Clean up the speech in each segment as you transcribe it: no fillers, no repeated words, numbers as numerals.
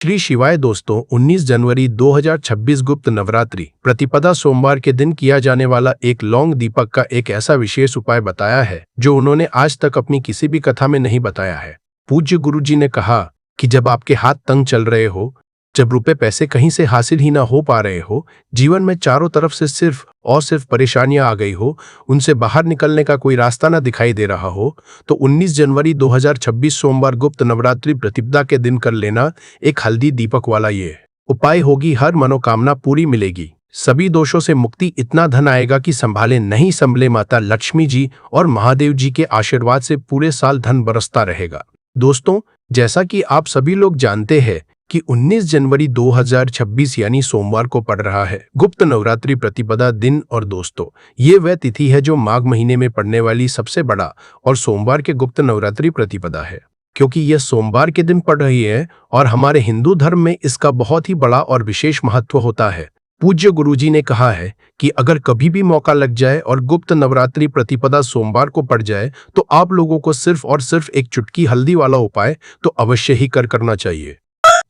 श्री शिवाय दोस्तों, 19 जनवरी 2026 गुप्त नवरात्रि प्रतिपदा सोमवार के दिन किया जाने वाला एक लौंग दीपक का एक ऐसा विशेष उपाय बताया है जो उन्होंने आज तक अपनी किसी भी कथा में नहीं बताया है। पूज्य गुरु जी ने कहा कि जब आपके हाथ तंग चल रहे हो, जब रुपए पैसे कहीं से हासिल ही ना हो पा रहे हो, जीवन में चारों तरफ से सिर्फ और सिर्फ परेशानियां आ गई हो, उनसे बाहर निकलने का कोई रास्ता ना दिखाई दे रहा हो, तो 19 जनवरी 2026 सोमवार गुप्त नवरात्रि प्रतिपदा के दिन कर लेना एक हल्दी दीपक वाला ये उपाय होगी हर मनोकामना पूरी मिलेगी, सभी दोषों से मुक्ति, इतना धन आएगा कि संभाले नहीं संभले, माता लक्ष्मी जी और महादेव जी के आशीर्वाद से पूरे साल धन बरसता रहेगा। दोस्तों, जैसा कि आप सभी लोग जानते हैं कि 19 जनवरी 2026 यानी सोमवार को पड़ रहा है गुप्त नवरात्रि प्रतिपदा दिन। और दोस्तों, ये वह तिथि है जो माघ महीने में पड़ने वाली सबसे बड़ा और सोमवार के गुप्त नवरात्रि प्रतिपदा है। क्योंकि यह सोमवार के दिन पड़ रही है और हमारे हिंदू धर्म में इसका बहुत ही बड़ा और विशेष महत्व होता है। पूज्य गुरुजी ने कहा है कि अगर कभी भी मौका लग जाए और गुप्त नवरात्रि प्रतिपदा सोमवार को पड़ जाए तो आप लोगों को सिर्फ और सिर्फ एक चुटकी हल्दी वाला उपाय तो अवश्य ही करना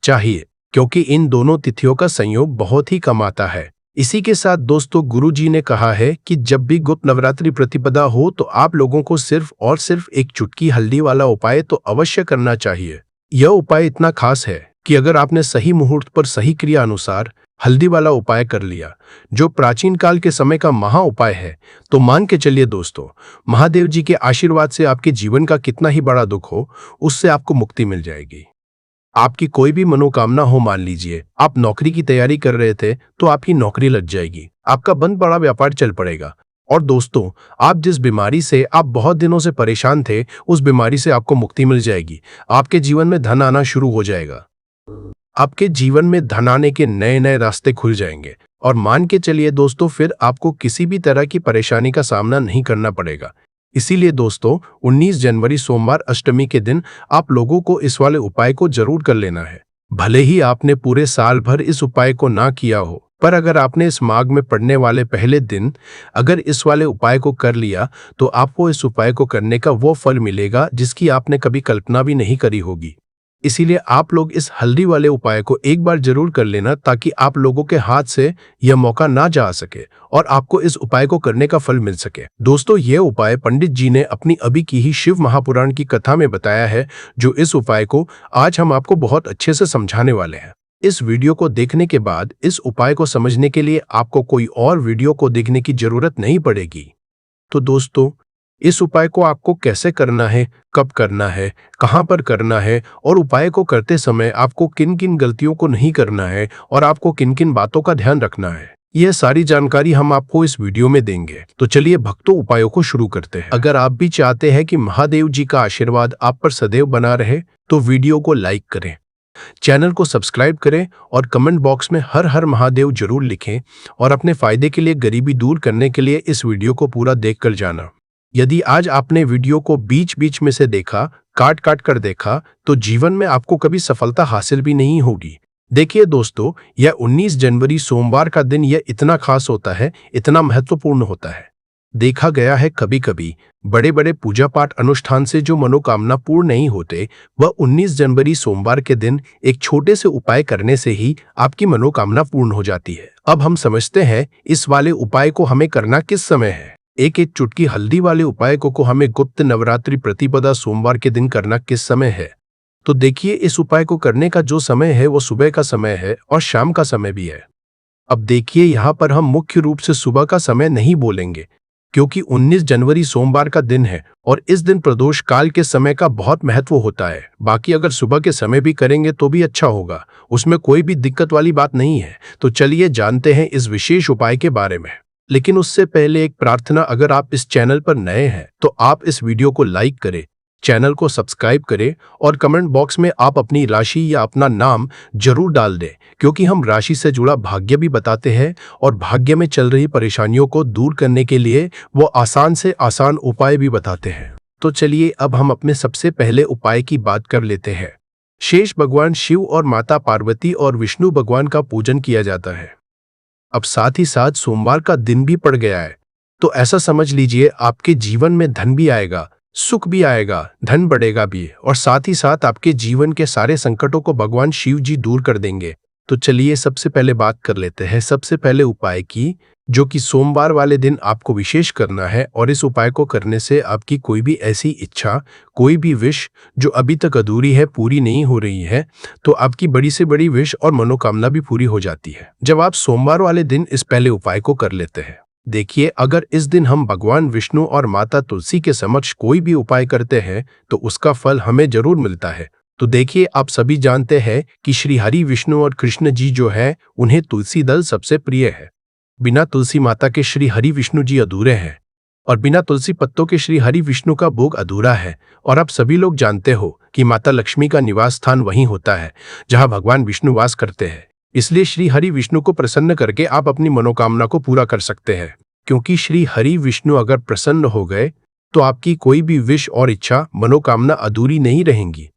चाहिए, क्योंकि इन दोनों तिथियों का संयोग बहुत ही कम आता है। इसी के साथ दोस्तों, गुरुजी ने कहा है कि जब भी गुप्त नवरात्रि प्रतिपदा हो तो आप लोगों को सिर्फ और सिर्फ एक चुटकी हल्दी वाला उपाय तो अवश्य करना चाहिए। यह उपाय इतना खास है कि अगर आपने सही मुहूर्त पर सही क्रिया अनुसार हल्दी वाला उपाय कर लिया, जो प्राचीन काल के समय का महा उपाय है, तो मान के चलिए दोस्तों, महादेव जी के आशीर्वाद से आपके जीवन का कितना ही बड़ा दुख हो, उससे आपको मुक्ति मिल जाएगी। आपकी कोई भी मनोकामना हो, मान लीजिए आप नौकरी की तैयारी कर रहे थे तो आपकी नौकरी लग जाएगी, आपका बंद पड़ा व्यापार चल पड़ेगा। और दोस्तों, आप जिस बीमारी से आप बहुत दिनों से परेशान थे, उस बीमारी से आपको मुक्ति मिल जाएगी। आपके जीवन में धन आना शुरू हो जाएगा, आपके जीवन में धन आने के नए नए रास्ते खुल जाएंगे। और मान के चलिए दोस्तों, फिर आपको किसी भी तरह की परेशानी का सामना नहीं करना पड़ेगा। इसीलिए दोस्तों, 19 जनवरी सोमवार अष्टमी के दिन आप लोगों को इस वाले उपाय को जरूर कर लेना है। भले ही आपने पूरे साल भर इस उपाय को ना किया हो, पर अगर आपने इस माघ में पड़ने वाले पहले दिन अगर इस वाले उपाय को कर लिया तो आपको इस उपाय को करने का वो फल मिलेगा जिसकी आपने कभी कल्पना भी नहीं करी होगी। इसीलिए आप लोग इस हल्दी वाले उपाय को एक बार जरूर कर लेना, ताकि आप लोगों के हाथ से यह मौका ना जा सके और आपको इस उपाय को करने का फल मिल सके। दोस्तों, यह उपाय पंडित जी ने अपनी अभी की ही शिव महापुराण की कथा में बताया है, जो इस उपाय को आज हम आपको बहुत अच्छे से समझाने वाले हैं। इस वीडियो को देखने के बाद इस उपाय को समझने के लिए आपको कोई और वीडियो को देखने की जरूरत नहीं पड़ेगी। तो दोस्तों, इस उपाय को आपको कैसे करना है, कब करना है, कहां पर करना है और उपाय को करते समय आपको किन किन गलतियों को नहीं करना है और आपको किन किन बातों का ध्यान रखना है, यह सारी जानकारी हम आपको इस वीडियो में देंगे। तो चलिए भक्तों, उपायों को शुरू करते हैं। अगर आप भी चाहते हैं कि महादेव जी का आशीर्वाद आप पर सदैव बना रहे तो वीडियो को लाइक करें, चैनल को सब्सक्राइब करें और कमेंट बॉक्स में हर हर महादेव जरूर लिखें। और अपने फायदे के लिए, गरीबी दूर करने के लिए इस वीडियो को पूरा देखकर जाना। यदि आज आपने वीडियो को बीच बीच में से देखा, काट काट कर देखा, तो जीवन में आपको कभी सफलता हासिल भी नहीं होगी। देखिए दोस्तों, यह 19 जनवरी सोमवार का दिन यह इतना खास होता है, इतना महत्वपूर्ण होता है। देखा गया है कभी कभी बड़े बड़े पूजा पाठ अनुष्ठान से जो मनोकामना पूर्ण नहीं होते, वह 19 जनवरी सोमवार के दिन एक छोटे से उपाय करने से ही आपकी मनोकामना पूर्ण हो जाती है। अब हम समझते हैं इस वाले उपाय को हमें करना किस समय है। एक चुटकी हल्दी वाले उपाय को हमें गुप्त नवरात्रि प्रतिपदा सोमवार के दिन करना किस समय है। तो देखिए, इस उपाय को करने का जो समय है वो सुबह का समय है और शाम का समय भी है। अब देखिए, यहाँ पर हम मुख्य रूप से सुबह का समय नहीं बोलेंगे, क्योंकि 19 जनवरी सोमवार का दिन है और इस दिन प्रदोष काल के समय का बहुत महत्व होता है। बाकी अगर सुबह के समय भी करेंगे तो भी अच्छा होगा, उसमें कोई भी दिक्कत वाली बात नहीं है। तो चलिए जानते हैं इस विशेष उपाय के बारे में। लेकिन उससे पहले एक प्रार्थना, अगर आप इस चैनल पर नए हैं तो आप इस वीडियो को लाइक करें, चैनल को सब्सक्राइब करें और कमेंट बॉक्स में आप अपनी राशि या अपना नाम जरूर डाल दें, क्योंकि हम राशि से जुड़ा भाग्य भी बताते हैं और भाग्य में चल रही परेशानियों को दूर करने के लिए वो आसान से आसान उपाय भी बताते हैं। तो चलिए अब हम अपने सबसे पहले उपाय की बात कर लेते हैं। शेष भगवान शिव और माता पार्वती और विष्णु भगवान का पूजन किया जाता है। अब साथ ही साथ सोमवार का दिन भी पड़ गया है, तो ऐसा समझ लीजिए आपके जीवन में धन भी आएगा, सुख भी आएगा, धन बढ़ेगा भी और साथ ही साथ आपके जीवन के सारे संकटों को भगवान शिव जी दूर कर देंगे। तो चलिए सबसे पहले बात कर लेते हैं सबसे पहले उपाय की, जो कि सोमवार वाले दिन आपको विशेष करना है। और इस उपाय को करने से आपकी कोई भी ऐसी इच्छा, कोई भी विश जो अभी तक अधूरी है, पूरी नहीं हो रही है, तो आपकी बड़ी से बड़ी विश और मनोकामना भी पूरी हो जाती है जब आप सोमवार वाले दिन इस पहले उपाय को कर लेते हैं। देखिए, अगर इस दिन हम भगवान विष्णु और माता तुलसी के समक्ष कोई भी उपाय करते हैं तो उसका फल हमें जरूर मिलता है। तो देखिए, आप सभी जानते हैं कि श्री हरि विष्णु और कृष्ण जी जो है, उन्हें तुलसी दल सबसे प्रिय है। बिना तुलसी माता के श्री हरि विष्णु जी अधूरे हैं और बिना तुलसी पत्तों के श्री हरि विष्णु का भोग अधूरा है। और आप सभी लोग जानते हो कि माता लक्ष्मी का निवास स्थान वहीं होता है जहां भगवान विष्णु वास करते हैं। इसलिए श्री हरि विष्णु को प्रसन्न करके आप अपनी मनोकामना को पूरा कर सकते हैं, क्योंकि श्री हरि विष्णु अगर प्रसन्न हो गए तो आपकी कोई भी विश और इच्छा, मनोकामना अधूरी नहीं रहेंगी।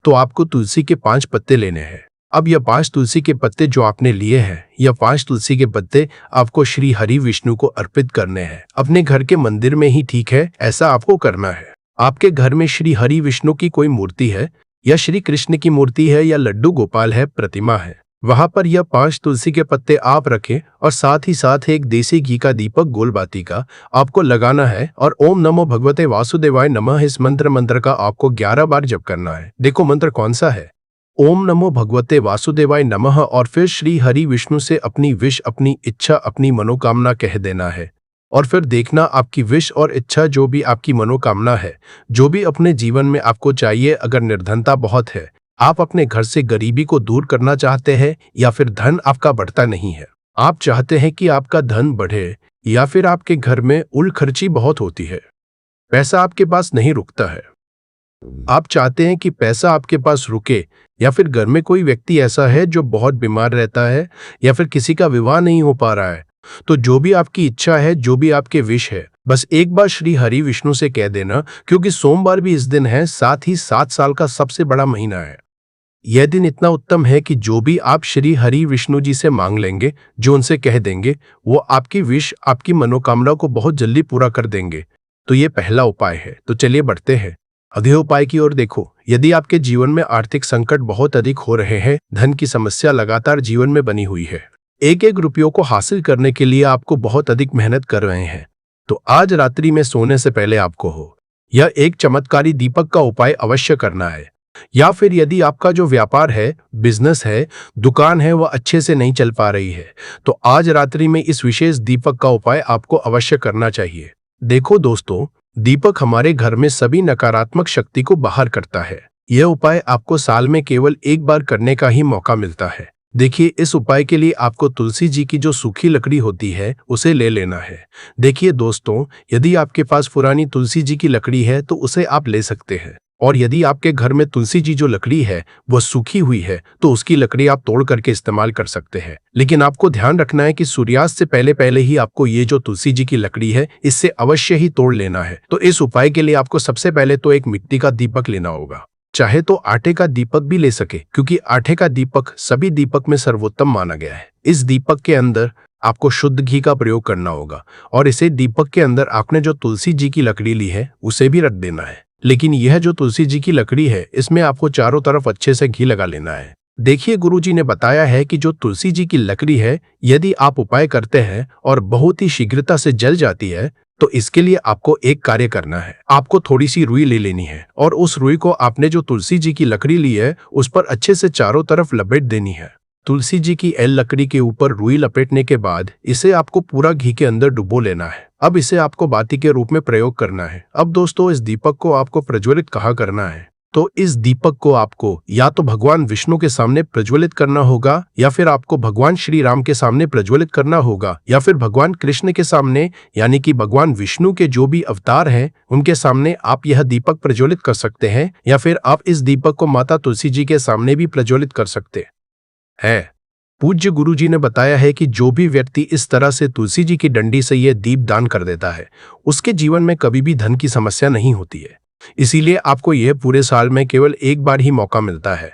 तो आपको तुलसी के 5 पत्ते लेने हैं। अब यह 5 तुलसी के पत्ते जो आपने लिए हैं, यह 5 तुलसी के पत्ते आपको श्री हरि विष्णु को अर्पित करने हैं। अपने घर के मंदिर में ही ठीक है, ऐसा आपको करना है। आपके घर में श्री हरि विष्णु की कोई मूर्ति है, या श्री कृष्ण की मूर्ति है, या लड्डू गोपाल है, प्रतिमा है, वहां पर यह 5 तुलसी के पत्ते आप रखें और साथ ही साथ एक देसी घी का दीपक गोल बाती का आपको लगाना है और ओम नमो भगवते वासुदेवाय नमः इस मंत्र का आपको 11 बार जप करना है। देखो मंत्र कौन सा है, ओम नमो भगवते वासुदेवाय नमः, और फिर श्री हरि विष्णु से अपनी विश, अपनी इच्छा, अपनी मनोकामना कह देना है। और फिर देखना आपकी विश और इच्छा, जो भी आपकी मनोकामना है, जो भी अपने जीवन में आपको चाहिए, अगर निर्धनता बहुत है, आप अपने घर से गरीबी को दूर करना चाहते हैं, या फिर धन आपका बढ़ता नहीं है, आप चाहते हैं कि आपका धन बढ़े, या फिर आपके घर में उल-खर्ची बहुत होती है, पैसा आपके पास नहीं रुकता है, आप चाहते हैं कि पैसा आपके पास रुके, या फिर घर में कोई व्यक्ति ऐसा है जो बहुत बीमार रहता है, या फिर किसी का विवाह नहीं हो पा रहा है, तो जो भी आपकी इच्छा है, जो भी आपके विश है, बस एक बार श्री हरि विष्णु से कह देना, क्योंकि सोमवार भी इस दिन है, साथ ही 7 साल का सबसे बड़ा महीना है। यह दिन इतना उत्तम है कि जो भी आप श्री हरि विष्णु जी से मांग लेंगे, जो उनसे कह देंगे, वो आपकी विश, आपकी मनोकामना को बहुत जल्दी पूरा कर देंगे। तो ये पहला उपाय है। तो चलिए बढ़ते हैं अगले उपाय की ओर। देखो, यदि आपके जीवन में आर्थिक संकट बहुत अधिक हो रहे हैं, धन की समस्या लगातार जीवन में बनी हुई है, एक एक रुपयों को हासिल करने के लिए आपको बहुत अधिक मेहनत कर रहे हैं, तो आज रात्रि में सोने से पहले आपको यह एक चमत्कारी दीपक का उपाय अवश्य करना है। या फिर यदि आपका जो व्यापार है, बिजनेस है, दुकान है, वह अच्छे से नहीं चल पा रही है, तो आज रात्रि में इस विशेष दीपक का उपाय आपको अवश्य करना चाहिए। देखो दोस्तों, दीपक हमारे घर में सभी नकारात्मक शक्ति को बाहर करता है। यह उपाय आपको साल में केवल एक बार करने का ही मौका मिलता है। देखिए, इस उपाय के लिए आपको तुलसी जी की जो सूखी लकड़ी होती है, उसे ले लेना है। देखिए दोस्तों, यदि आपके पास पुरानी तुलसी जी की लकड़ी है तो उसे आप ले सकते हैं, और यदि आपके घर में तुलसी जी जो लकड़ी है वह सूखी हुई है तो उसकी लकड़ी आप तोड़ करके इस्तेमाल कर सकते हैं। लेकिन आपको ध्यान रखना है कि सूर्यास्त से पहले पहले ही आपको ये जो तुलसी जी की लकड़ी है, इससे अवश्य ही तोड़ लेना है। तो इस उपाय के लिए आपको सबसे पहले तो एक मिट्टी का दीपक लेना होगा, चाहे तो आटे का दीपक भी ले सके, क्योंकि आटे का दीपक सभी दीपक में सर्वोत्तम माना गया है। इस दीपक के अंदर आपको शुद्ध घी का प्रयोग करना होगा, और इसे दीपक के अंदर आपने जो तुलसी जी की लकड़ी ली है उसे भी रख देना है। लेकिन यह जो तुलसी जी की लकड़ी है, इसमें आपको चारों तरफ अच्छे से घी लगा लेना है। देखिए, गुरुजी ने बताया है कि जो तुलसी जी की लकड़ी है, यदि आप उपाय करते हैं और बहुत ही शीघ्रता से जल जाती है, तो इसके लिए आपको एक कार्य करना है। आपको थोड़ी सी रुई ले लेनी है, और उस रुई को आपने जो तुलसी जी की लकड़ी ली है उस पर अच्छे से चारों तरफ लपेट देनी है। तुलसी जी की एल लकड़ी के ऊपर रुई लपेटने के बाद इसे आपको पूरा घी के अंदर डुबो लेना है। अब इसे आपको बाती के रूप में प्रयोग करना है। अब दोस्तों, इस दीपक को आपको प्रज्वलित कहाँ करना है, तो इस दीपक को आपको या तो भगवान विष्णु के सामने प्रज्वलित करना होगा, या फिर आपको भगवान श्री राम के सामने प्रज्वलित करना होगा, या फिर भगवान कृष्ण के सामने, यानी कि भगवान विष्णु के जो भी अवतार हैं उनके सामने आप यह दीपक प्रज्वलित कर सकते हैं, या फिर आप इस दीपक को माता तुलसी जी के सामने भी प्रज्वलित कर सकते है। पूज्य गुरुजी ने बताया है कि जो भी व्यक्ति इस तरह से तुलसी जी की डंडी से यह दीप दान कर देता है, उसके जीवन में कभी भी धन की समस्या नहीं होती है। इसीलिए आपको यह पूरे साल में केवल एक बार ही मौका मिलता है।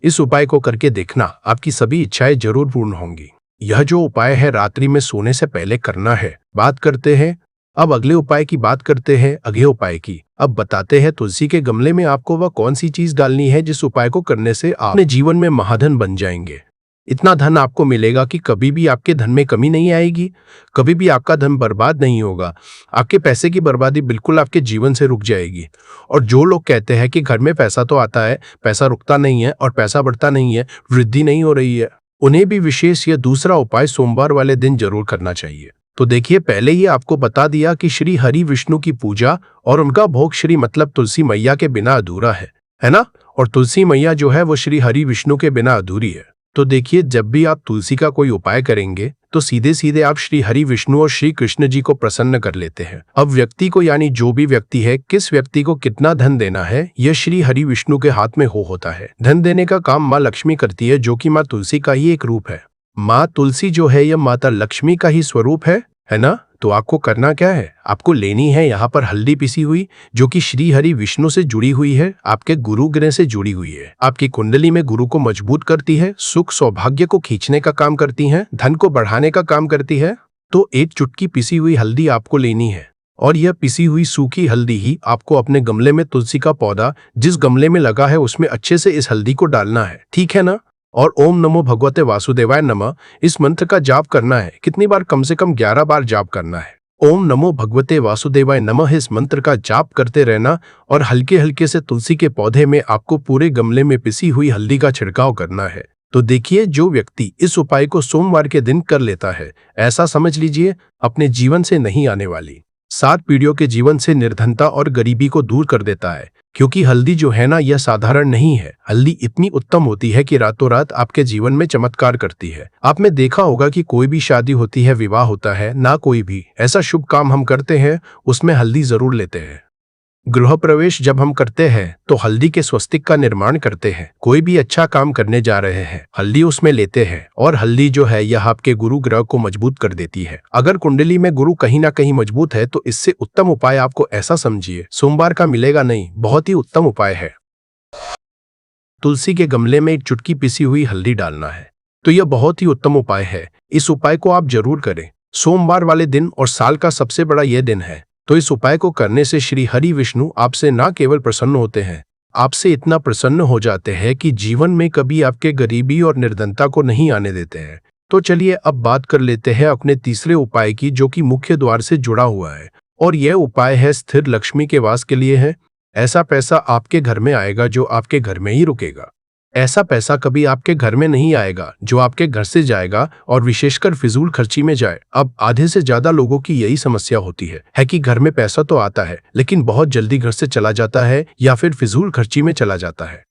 इस उपाय को करके देखना, आपकी सभी इच्छाएं जरूर पूर्ण होंगी। यह जो उपाय है रात्रि में सोने से पहले करना है। बात करते हैं अब अगले उपाय की बात करते हैं। अगले उपाय की अब बताते हैं तुलसी के गमले में आपको वह कौन सी चीज डालनी है जिस उपाय को करने से आप अपने जीवन में महाधन बन जाएंगे। इतना धन आपको मिलेगा कि कभी भी आपके धन में कमी नहीं आएगी, कभी भी आपका धन बर्बाद नहीं होगा। आपके पैसे की बर्बादी बिल्कुल आपके जीवन से रुक जाएगी। और जो लोग कहते हैं कि घर में पैसा तो आता है, पैसा रुकता नहीं है और पैसा बढ़ता नहीं है, वृद्धि नहीं हो रही है, उन्हें भी विशेष यह दूसरा उपाय सोमवार वाले दिन जरूर करना चाहिए। तो देखिए, पहले ही आपको बता दिया कि श्री हरि विष्णु की पूजा और उनका भोग श्री मतलब तुलसी मैया के बिना अधूरा है ना। और तुलसी मैया जो है वो श्री हरि विष्णु के बिना अधूरी है। तो देखिए, जब भी आप तुलसी का कोई उपाय करेंगे तो सीधे सीधे आप श्री हरि विष्णु और श्री कृष्ण जी को प्रसन्न कर लेते हैं। अब व्यक्ति को, यानी जो भी व्यक्ति है, किस व्यक्ति को कितना धन देना है, यह श्री हरि विष्णु के हाथ में होता है। धन देने का काम माँ लक्ष्मी करती है, जो कि माँ तुलसी का ही एक रूप है। माँ तुलसी जो है यह माता लक्ष्मी का ही स्वरूप है ना। तो आपको करना क्या है, आपको लेनी है यहाँ पर हल्दी पिसी हुई, जो कि श्री हरि विष्णु से जुड़ी हुई है, आपके गुरु ग्रह से जुड़ी हुई है, आपकी कुंडली में गुरु को मजबूत करती है, सुख सौभाग्य को खींचने का काम करती है, धन को बढ़ाने का काम करती है। तो एक चुटकी पिसी हुई हल्दी आपको लेनी है और यह पिसी हुई सूखी हल्दी ही आपको अपने गमले में, तुलसी का पौधा जिस गमले में लगा है उसमें अच्छे से इस हल्दी को डालना है, ठीक है ना। और ओम नमो भगवते वासुदेवाय नमः इस मंत्र का जाप करना है। कितनी बार? कम से कम 11 बार जाप करना है। ओम नमो भगवते वासुदेवाय नमः इस मंत्र का जाप करते रहना और हल्के हल्के से तुलसी के पौधे में आपको पूरे गमले में पिसी हुई हल्दी का छिड़काव करना है। तो देखिए, जो व्यक्ति इस उपाय को सोमवार के दिन कर लेता है, ऐसा समझ लीजिए अपने जीवन से नहीं आने वाली 7 पीढ़ियों के जीवन से निर्धनता और गरीबी को दूर कर देता है। क्योंकि हल्दी जो है ना, यह साधारण नहीं है। हल्दी इतनी उत्तम होती है कि रातों रात आपके जीवन में चमत्कार करती है। आपने देखा होगा कि कोई भी शादी होती है, विवाह होता है ना, कोई भी ऐसा शुभ काम हम करते हैं उसमें हल्दी जरूर लेते हैं। गृह प्रवेश जब हम करते हैं तो हल्दी के स्वस्तिक का निर्माण करते हैं। कोई भी अच्छा काम करने जा रहे हैं, हल्दी उसमें लेते हैं। और हल्दी जो है यह आपके गुरु ग्रह को मजबूत कर देती है। अगर कुंडली में गुरु कहीं ना कहीं मजबूत है तो इससे उत्तम उपाय आपको ऐसा समझिए सोमवार का मिलेगा नहीं। बहुत ही उत्तम उपाय है। तुलसी के गमले में एक चुटकी पिसी हुई हल्दी डालना है। तो यह बहुत ही उत्तम उपाय है। इस उपाय को आप जरूर करें सोमवार वाले दिन, और साल का सबसे बड़ा यह दिन है। तो इस उपाय को करने से श्री हरि विष्णु आपसे ना केवल प्रसन्न होते हैं, आपसे इतना प्रसन्न हो जाते हैं कि जीवन में कभी आपके गरीबी और निर्धनता को नहीं आने देते हैं। तो चलिए अब बात कर लेते हैं अपने तीसरे उपाय की, जो कि मुख्य द्वार से जुड़ा हुआ है। और यह उपाय है स्थिर लक्ष्मी के वास के लिए है। ऐसा पैसा आपके घर में आएगा जो आपके घर में ही रुकेगा। ऐसा पैसा कभी आपके घर में नहीं आएगा जो आपके घर से जाएगा और विशेषकर फिजूल खर्ची में जाए। अब आधे से ज्यादा लोगों की यही समस्या होती है कि घर में पैसा तो आता है लेकिन बहुत जल्दी घर से चला जाता है या फिर फिजूल खर्ची में चला जाता है।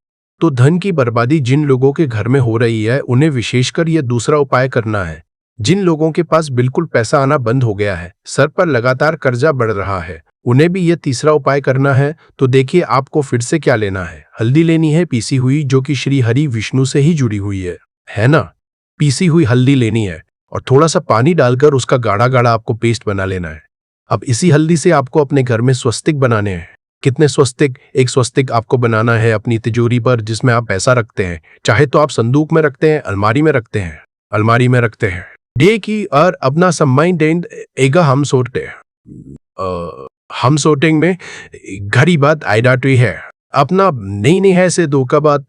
तो धन की बर्बादी जिन लोगों के घर में हो रही है उन्हें विशेषकर यह दूसरा उपाय करना है। जिन लोगों के पास बिल्कुल पैसा आना बंद हो गया है, सर पर लगातार कर्जा बढ़ रहा है, उन्हें भी यह तीसरा उपाय करना है। तो देखिए, आपको फिर से क्या लेना है, हल्दी लेनी है पीसी हुई, जो कि श्री हरि विष्णु से ही जुड़ी हुई है ना। पीसी हुई हल्दी लेनी है और थोड़ा सा पानी डालकर उसका गाढ़ा गाढ़ा आपको पेस्ट बना लेना है। अब इसी हल्दी से आपको अपने घर में स्वस्तिक बनाने हैं। कितने स्वस्तिक? एक स्वस्तिक आपको बनाना है अपनी तिजोरी पर जिसमें आप पैसा रखते हैं। चाहे तो आप संदूक में रखते हैं, अलमारी में रखते हैं, अलमारी में रखते हैं। डे की और अपना सम्मान देंद एगा हम सोते हम सोटिंग में घड़ी बात आइडाटरी है अपना नहीं है से दो का बात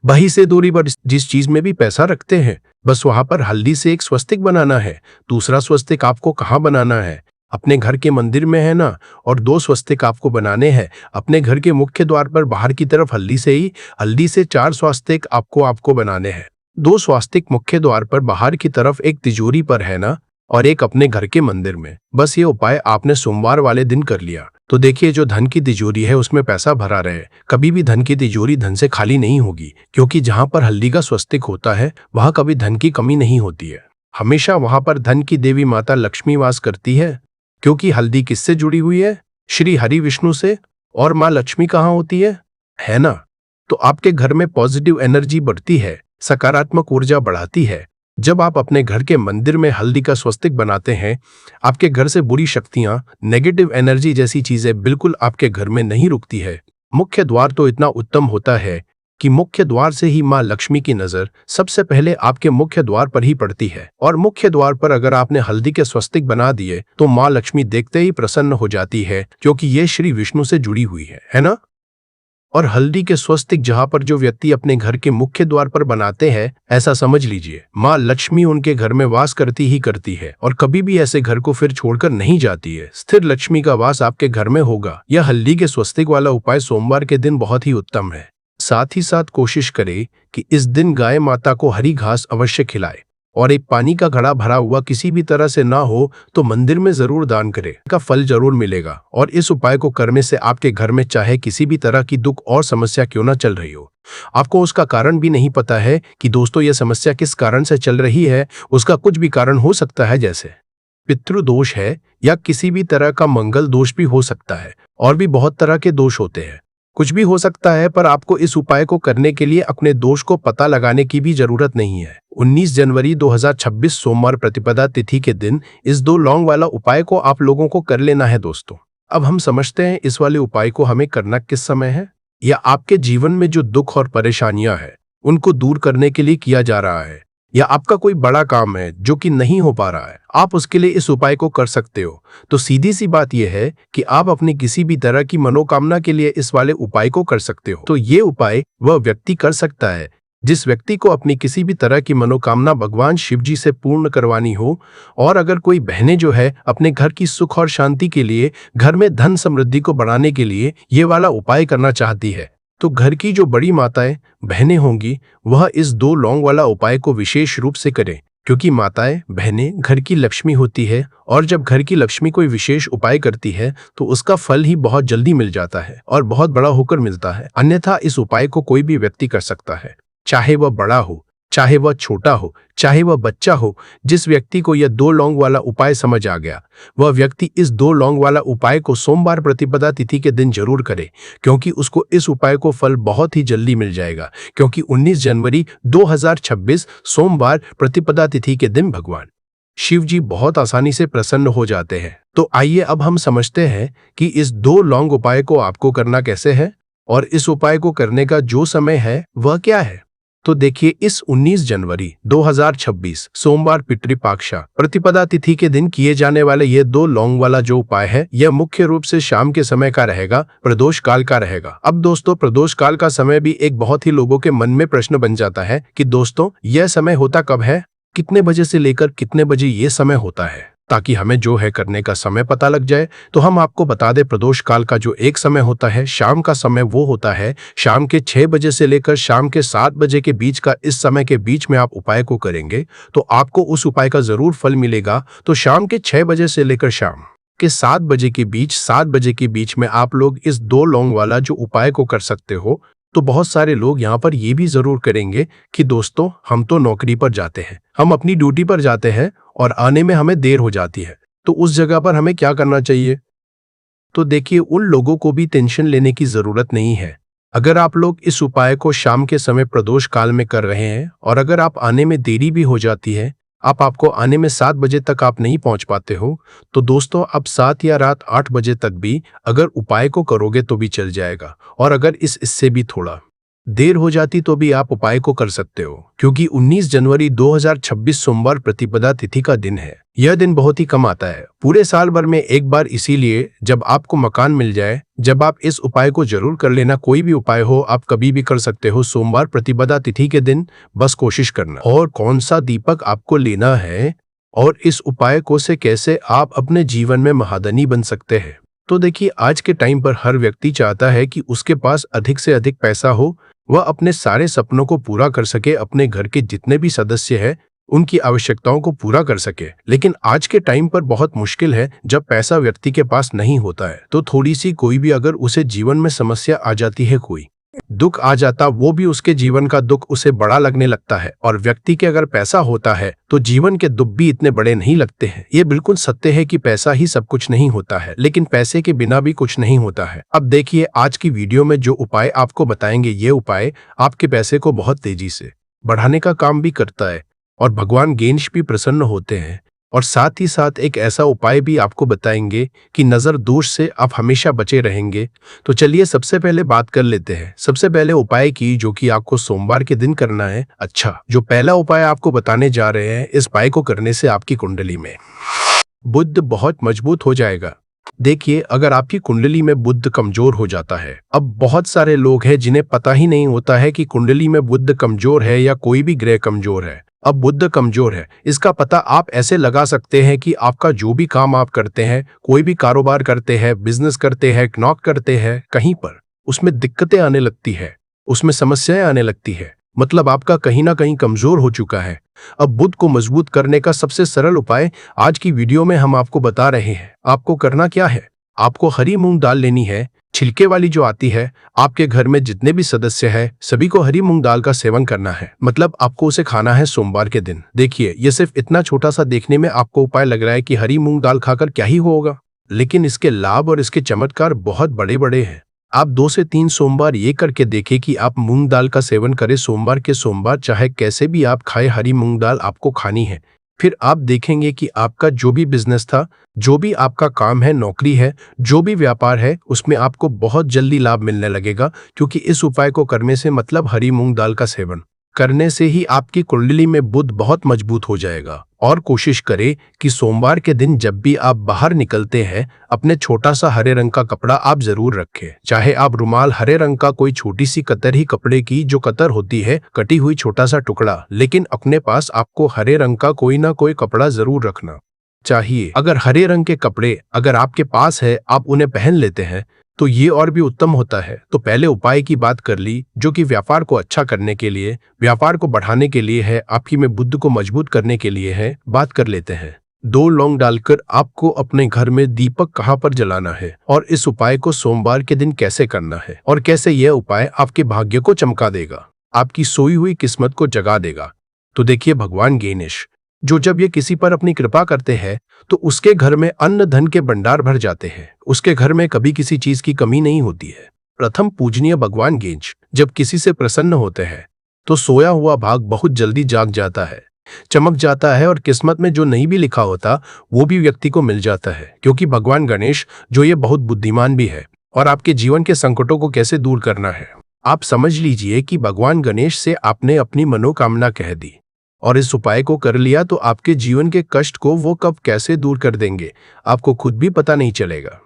बही से दूरी पर जिस चीज में भी पैसा रखते हैं बस वहां पर हल्दी से एक स्वस्तिक बनाना है। दूसरा स्वस्तिक आपको कहाँ बनाना है? अपने घर के मंदिर में है ना। और 2 स्वस्तिक आपको बनाने हैं अपने घर के मुख्य द्वार पर बाहर की तरफ हल्दी से 4 स्वस्तिक आपको बनाने हैं। 2 स्वस्तिक मुख्य द्वार पर बाहर की तरफ, एक तिजोरी पर है ना, और एक अपने घर के मंदिर में। बस ये उपाय आपने सोमवार वाले दिन कर लिया तो देखिए, जो धन की तिजोरी है उसमें पैसा भरा रहे। कभी भी धन की तिजोरी धन से खाली नहीं होगी, क्योंकि जहां पर हल्दी का स्वस्तिक होता है वहां कभी धन की कमी नहीं होती है। हमेशा वहां पर धन की देवी माता लक्ष्मी वास करती है, क्योंकि हल्दी किससे जुड़ी हुई है? श्री हरि विष्णु से। और माँ लक्ष्मी कहाँ होती है ना। तो आपके घर में पॉजिटिव एनर्जी बढ़ती है, सकारात्मक ऊर्जा बढ़ाती है। जब आप अपने घर के मंदिर में हल्दी का स्वस्तिक बनाते हैं, आपके घर से बुरी शक्तियां, नेगेटिव एनर्जी जैसी चीजें बिल्कुल आपके घर में नहीं रुकती है। मुख्य द्वार तो इतना उत्तम होता है कि मुख्य द्वार से ही माँ लक्ष्मी की नजर सबसे पहले आपके मुख्य द्वार पर ही पड़ती है और मुख्य द्वार पर अगर आपने हल्दी के स्वस्तिक बना दिए तो माँ लक्ष्मी देखते ही प्रसन्न हो जाती है, क्योंकि ये श्री विष्णु से जुड़ी हुई है ना। और हल्दी के स्वस्तिक जहां पर जो व्यक्ति अपने घर के मुख्य द्वार पर बनाते हैं, ऐसा समझ लीजिए माँ लक्ष्मी उनके घर में वास करती ही करती है और कभी भी ऐसे घर को फिर छोड़कर नहीं जाती है। स्थिर लक्ष्मी का वास आपके घर में होगा। यह हल्दी के स्वस्तिक वाला उपाय सोमवार के दिन बहुत ही उत्तम है। साथ ही साथ कोशिश करें कि इस दिन गाय माता को हरी घास अवश्य खिलाए और एक पानी का घड़ा भरा हुआ किसी भी तरह से ना हो तो मंदिर में जरूर दान करें, का फल जरूर मिलेगा। और इस उपाय को करने से आपके घर में चाहे किसी भी तरह की दुख और समस्या क्यों ना चल रही हो, आपको उसका कारण भी नहीं पता है कि दोस्तों यह समस्या किस कारण से चल रही है, उसका कुछ भी कारण हो सकता है, जैसे पितृदोष है या किसी भी तरह का मंगल दोष भी हो सकता है और भी बहुत तरह के दोष होते हैं। कुछ भी हो सकता है, पर आपको इस उपाय को करने के लिए अपने दोष को पता लगाने की भी जरूरत नहीं है। 19 जनवरी 2026 सोमवार प्रतिपदा तिथि के दिन इस 2 लौंग वाला उपाय को आप लोगों को कर लेना है दोस्तों। अब हम समझते हैं इस वाले उपाय को हमें करना किस समय है, या आपके जीवन में जो दुख और परेशानियां हैं उनको दूर करने के लिए किया जा रहा है, या आपका कोई बड़ा काम है जो कि नहीं हो पा रहा है, आप उसके लिए इस उपाय को कर सकते हो। तो सीधी सी बात यह है कि आप अपनी किसी भी तरह की मनोकामना के लिए इस वाले उपाय को कर सकते हो। तो ये उपाय वह व्यक्ति कर सकता है जिस व्यक्ति को अपनी किसी भी तरह की मनोकामना भगवान शिव जी से पूर्ण करवानी हो। और अगर कोई बहनें जो है अपने घर की सुख और शांति के लिए, घर में धन समृद्धि को बढ़ाने के लिए ये वाला उपाय करना चाहती है, तो घर की जो बड़ी माताएं बहनें होंगी वह इस 2 लौंग वाला उपाय को विशेष रूप से करें, क्योंकि माताएं बहनें घर की लक्ष्मी होती है और जब घर की लक्ष्मी कोई विशेष उपाय करती है तो उसका फल ही बहुत जल्दी मिल जाता है और बहुत बड़ा होकर मिलता है। अन्यथा इस उपाय को कोई भी व्यक्ति कर सकता है, चाहे वह बड़ा हो, चाहे वह छोटा हो, चाहे वह बच्चा हो। जिस व्यक्ति को यह 2 लौंग वाला उपाय समझ आ गया वह व्यक्ति इस 2 लौंग वाला उपाय को सोमवार प्रतिपदा तिथि के दिन जरूर करे, क्योंकि उसको इस उपाय को फल बहुत ही जल्दी मिल जाएगा। क्योंकि 19 जनवरी 2026 सोमवार प्रतिपदा तिथि के दिन भगवान शिव जी बहुत आसानी से प्रसन्न हो जाते हैं। तो आइए अब हम समझते हैं कि इस 2 लौंग उपाय को आपको करना कैसे है और इस उपाय को करने का जो समय है वह क्या है। तो देखिए, इस 19 जनवरी 2026 सोमवार पितृपक्षा प्रतिपदा तिथि के दिन किए जाने वाले ये 2 लौंग वाला जो उपाय है यह मुख्य रूप से शाम के समय का रहेगा, प्रदोष काल का रहेगा। अब दोस्तों, प्रदोष काल का समय भी एक बहुत ही लोगों के मन में प्रश्न बन जाता है कि दोस्तों यह समय होता कब है, कितने बजे से लेकर कितने बजे ये समय होता है, ताकि हमें जो है करने का समय पता लग जाए। तो हम आपको बता दें, प्रदोष काल का जो एक समय होता है शाम का समय, वो होता है शाम के 6 बजे से लेकर शाम के 7 बजे के बीच का। इस समय के बीच में आप उपाय को करेंगे तो आपको उस उपाय का जरूर फल मिलेगा। तो शाम के 6 बजे से लेकर शाम के 7 बजे के बीच, 7 बजे के बीच में आप लोग इस 2 लौंग वाला जो उपाय को कर सकते हो। तो बहुत सारे लोग यहाँ पर ये भी जरूर करेंगे कि दोस्तों हम तो नौकरी पर जाते हैं, हम अपनी ड्यूटी पर जाते हैं और आने में हमें देर हो जाती है, तो उस जगह पर हमें क्या करना चाहिए। तो देखिए, उन लोगों को भी टेंशन लेने की जरूरत नहीं है। अगर आप लोग इस उपाय को शाम के समय प्रदोष काल में कर रहे हैं और अगर आप आने में देरी भी हो जाती है, आपको आने में 7 बजे तक आप नहीं पहुंच पाते हो, तो दोस्तों अब 7 या रात 8 बजे तक भी अगर उपाय को करोगे तो भी चल जाएगा। और अगर इससे भी थोड़ा देर हो जाती तो भी आप उपाय को कर सकते हो, क्योंकि 19 जनवरी 2026 सोमवार प्रतिपदा तिथि का दिन है। यह दिन बहुत ही कम आता है, पूरे साल भर में एक बार, इसीलिए जब आपको मकान मिल जाए जब आप इस उपाय को जरूर कर लेना। कोई भी उपाय हो आप कभी भी कर सकते हो सोमवार प्रतिपदा तिथि के दिन, बस कोशिश करना। और कौन सा दीपक आपको लेना है और इस उपाय को से कैसे आप अपने जीवन में महाधनी बन सकते हैं। तो देखिए, आज के टाइम पर हर व्यक्ति चाहता है कि उसके पास अधिक से अधिक पैसा हो, वह अपने सारे सपनों को पूरा कर सके, अपने घर के जितने भी सदस्य हैं उनकी आवश्यकताओं को पूरा कर सके। लेकिन आज के टाइम पर बहुत मुश्किल है जब पैसा व्यक्ति के पास नहीं होता है। तो थोड़ी सी कोई भी अगर उसे जीवन में समस्या आ जाती है, कोई दुख आ जाता, वो भी उसके जीवन का दुख उसे बड़ा लगने लगता है। और व्यक्ति के अगर पैसा होता है तो जीवन के दुख भी इतने बड़े नहीं लगते हैं। ये बिल्कुल सत्य है कि पैसा ही सब कुछ नहीं होता है, लेकिन पैसे के बिना भी कुछ नहीं होता है। अब देखिए, आज की वीडियो में जो उपाय आपको बताएंगे, ये उपाय आपके पैसे को बहुत तेजी से बढ़ाने का काम भी करता है और भगवान गणेश भी प्रसन्न होते हैं और साथ ही साथ एक ऐसा उपाय भी आपको बताएंगे कि नज़र दोष से आप हमेशा बचे रहेंगे। तो चलिए सबसे पहले बात कर लेते हैं सबसे पहले उपाय की, जो कि आपको सोमवार के दिन करना है। अच्छा, जो पहला उपाय आपको बताने जा रहे हैं, इस उपाय को करने से आपकी कुंडली में बुध बहुत मजबूत हो जाएगा। देखिए, अगर आपकी कुंडली में बुध कमजोर हो जाता है, अब बहुत सारे लोग हैं जिन्हें पता ही नहीं होता है कि कुंडली में बुध कमजोर है या कोई भी ग्रह कमजोर है। अब बुध कमजोर है, इसका पता आप ऐसे लगा सकते हैं कि आपका जो भी काम आप करते हैं, कोई भी कारोबार करते हैं, बिजनेस करते हैं, नौकरी करते हैं, कहीं पर उसमें दिक्कतें आने लगती है, उसमें समस्याएं आने लगती है, मतलब आपका कहीं ना कहीं कमजोर हो चुका है। अब बुध को मजबूत करने का सबसे सरल उपाय आज की वीडियो में हम आपको बता रहे हैं। आपको करना क्या है, आपको हरी मूंग दाल लेनी है, छिलके वाली जो आती है। आपके घर में जितने भी सदस्य हैं, सभी को हरी मूंग दाल का सेवन करना है, मतलब आपको उसे खाना है सोमवार के दिन। देखिए, ये सिर्फ इतना छोटा सा देखने में आपको उपाय लग रहा है कि हरी मूंग दाल खाकर क्या ही होगा, लेकिन इसके लाभ और इसके चमत्कार बहुत बड़े बड़े हैं। आप 2 से 3 सोमवार ये करके देखें कि आप मूंग दाल का सेवन करें सोमवार के सोमवार, चाहे कैसे भी आप खाए, हरी मूंग दाल आपको खानी है। फिर आप देखेंगे कि आपका जो भी बिजनेस था, जो भी आपका काम है, नौकरी है, जो भी व्यापार है, उसमें आपको बहुत जल्दी लाभ मिलने लगेगा, क्योंकि इस उपाय को करने से, मतलब हरी मूंग दाल का सेवन करने से ही आपकी कुंडली में बुध बहुत मजबूत हो जाएगा। और कोशिश करें कि सोमवार के दिन जब भी आप बाहर निकलते हैं, अपने छोटा सा हरे रंग का कपड़ा आप जरूर रखें, चाहे आप रुमाल, हरे रंग का कोई छोटी सी कतर ही, कपड़े की जो कतर होती है, कटी हुई छोटा सा टुकड़ा, लेकिन अपने पास आपको हरे रंग का कोई ना कोई कपड़ा जरूर रखना चाहिए। अगर हरे रंग के कपड़े अगर आपके पास है, आप उन्हें पहन लेते हैं, तो ये और भी उत्तम होता है। तो पहले उपाय की बात कर ली, जो कि व्यापार को अच्छा करने के लिए, व्यापार को बढ़ाने के लिए है, आपकी में बुद्ध को मजबूत करने के लिए है। बात कर लेते हैं 2 लौंग डालकर आपको अपने घर में दीपक कहाँ पर जलाना है, और इस उपाय को सोमवार के दिन कैसे करना है, और कैसे यह उपाय आपके भाग्य को चमका देगा, आपकी सोई हुई किस्मत को जगा देगा। तो देखिए, भगवान गणेश जो जब ये किसी पर अपनी कृपा करते हैं, तो उसके घर में अन्न धन के भंडार भर जाते हैं, उसके घर में कभी किसी चीज की कमी नहीं होती है। प्रथम पूजनीय भगवान गणेश जब किसी से प्रसन्न होते हैं, तो सोया हुआ भाग बहुत जल्दी जाग जाता है, चमक जाता है, और किस्मत में जो नहीं भी लिखा होता वो भी व्यक्ति को मिल जाता है, क्योंकि भगवान गणेश जो ये बहुत बुद्धिमान भी है। और आपके जीवन के संकटों को कैसे दूर करना है, आप समझ लीजिए कि भगवान गणेश से आपने अपनी मनोकामना कह दी और इस उपाय को कर लिया, तो आपके जीवन के कष्ट को वो कब कैसे दूर कर देंगे, आपको खुद भी पता नहीं चलेगा।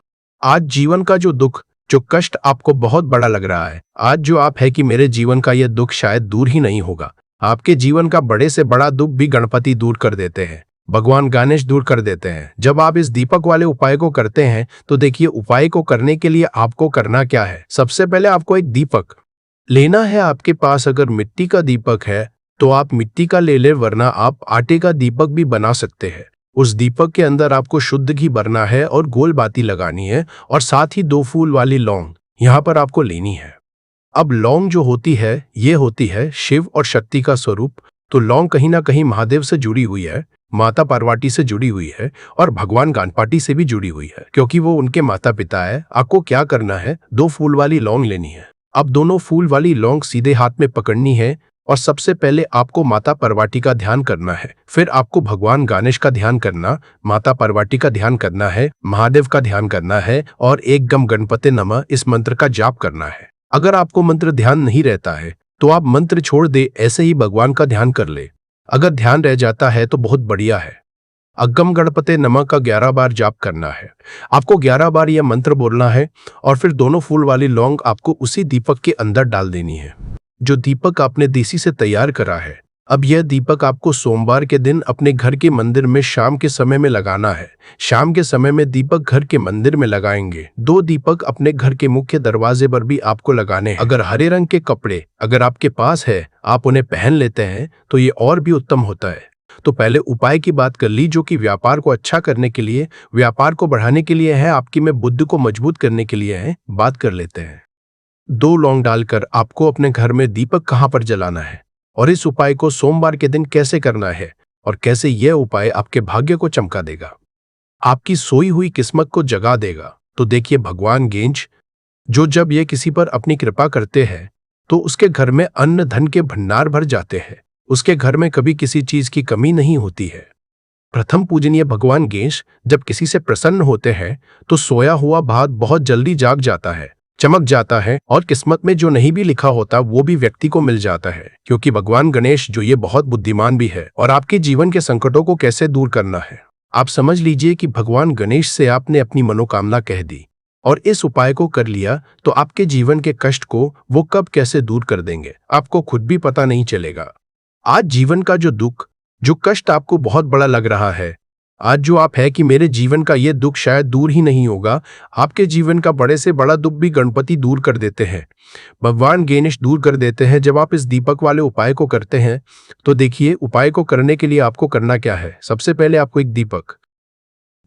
आज जीवन का जो दुख, जो कष्ट आपको बहुत बड़ा लग रहा है, आज जो आप है कि मेरे जीवन का यह दुख शायद दूर ही नहीं होगा, आपके जीवन का बड़े से बड़ा दुख भी गणपति दूर कर देते हैं, भगवान गणेश दूर कर देते हैं। जब आप इस दीपक वाले उपाय को करते हैं, तो देखिए, उपाय को करने के लिए आपको करना क्या है। सबसे पहले आपको एक दीपक लेना है। आपके पास अगर मिट्टी का दीपक है तो आप मिट्टी का ले ले, वरना आप आटे का दीपक भी बना सकते हैं। उस दीपक के अंदर आपको शुद्ध घी भरना है और गोल बाती लगानी है, और साथ ही 2 फूल वाली लौंग यहाँ पर आपको लेनी है। अब लौंग जो होती है, ये होती है शिव और शक्ति का स्वरूप। तो लौंग कहीं ना कहीं महादेव से जुड़ी हुई है, माता पार्वती से जुड़ी हुई है, और भगवान गणपति से भी जुड़ी हुई है, क्योंकि वो उनके माता पिता है। आपको क्या करना है, 2 फूल वाली लौंग लेनी है। अब दोनों फूल वाली लौंग सीधे हाथ में पकड़नी है, और सबसे पहले आपको माता पार्वती का ध्यान करना है, फिर आपको भगवान गणेश का ध्यान करना, माता पार्वती का ध्यान करना है, महादेव का ध्यान करना है, और एक गम गणपते नमः इस मंत्र का जाप करना है। अगर आपको मंत्र ध्यान नहीं रहता है, तो आप मंत्र छोड़ दे, ऐसे ही भगवान का ध्यान कर ले। अगर ध्यान रह जाता है तो बहुत बढ़िया है। अगम गणपते नमः का 11 बार जाप करना है। आपको 11 बार यह मंत्र बोलना है, और फिर दोनों फूल वाली लौंग आपको उसी दीपक के अंदर डाल देनी है, जो दीपक आपने देसी से तैयार करा है। अब यह दीपक आपको सोमवार के दिन अपने घर के मंदिर में शाम के समय में लगाना है। शाम के समय में दीपक घर के मंदिर में लगाएंगे। 2 दीपक अपने घर के मुख्य दरवाजे पर भी आपको लगाने हैं। अगर हरे रंग के कपड़े अगर आपके पास है, आप उन्हें पहन लेते हैं, तो ये और भी उत्तम होता है। तो पहले उपाय की बात कर ली, जो कि व्यापार को अच्छा करने के लिए, व्यापार को बढ़ाने के लिए है, आपकी में बुद्धि को मजबूत करने के लिए है। बात कर लेते हैं 2 लौंग डालकर आपको अपने घर में दीपक कहाँ पर जलाना है, और इस उपाय को सोमवार के दिन कैसे करना है, और कैसे यह उपाय आपके भाग्य को चमका देगा, आपकी सोई हुई किस्मत को जगा देगा। तो देखिए, भगवान गणेश जो जब ये किसी पर अपनी कृपा करते हैं, तो उसके घर में अन्न धन के भंडार भर जाते हैं, उसके घर में कभी किसी चीज की कमी नहीं होती है। प्रथम पूजनीय भगवान गणेश जब किसी से प्रसन्न होते हैं तो सोया हुआ भात बहुत जल्दी जाग जाता है, चमक जाता है और किस्मत में जो नहीं भी लिखा होता वो भी व्यक्ति को मिल जाता है, क्योंकि भगवान गणेश जो ये बहुत बुद्धिमान भी है और आपके जीवन के संकटों को कैसे दूर करना है। आप समझ लीजिए कि भगवान गणेश से आपने अपनी मनोकामना कह दी और इस उपाय को कर लिया तो आपके जीवन के कष्ट को वो कब कैसे दूर कर देंगे आपको खुद भी पता नहीं चलेगा। आज जीवन का जो दुख, जो कष्ट आपको बहुत बड़ा लग रहा है, आज जो आप है कि मेरे जीवन का ये दुख शायद दूर ही नहीं होगा, आपके जीवन का बड़े से बड़ा दुख भी गणपति दूर कर देते हैं, भगवान गणेश दूर कर देते हैं। जब आप इस दीपक वाले उपाय को करते हैं तो देखिए, उपाय को करने के लिए आपको करना क्या है। सबसे पहले आपको एक दीपक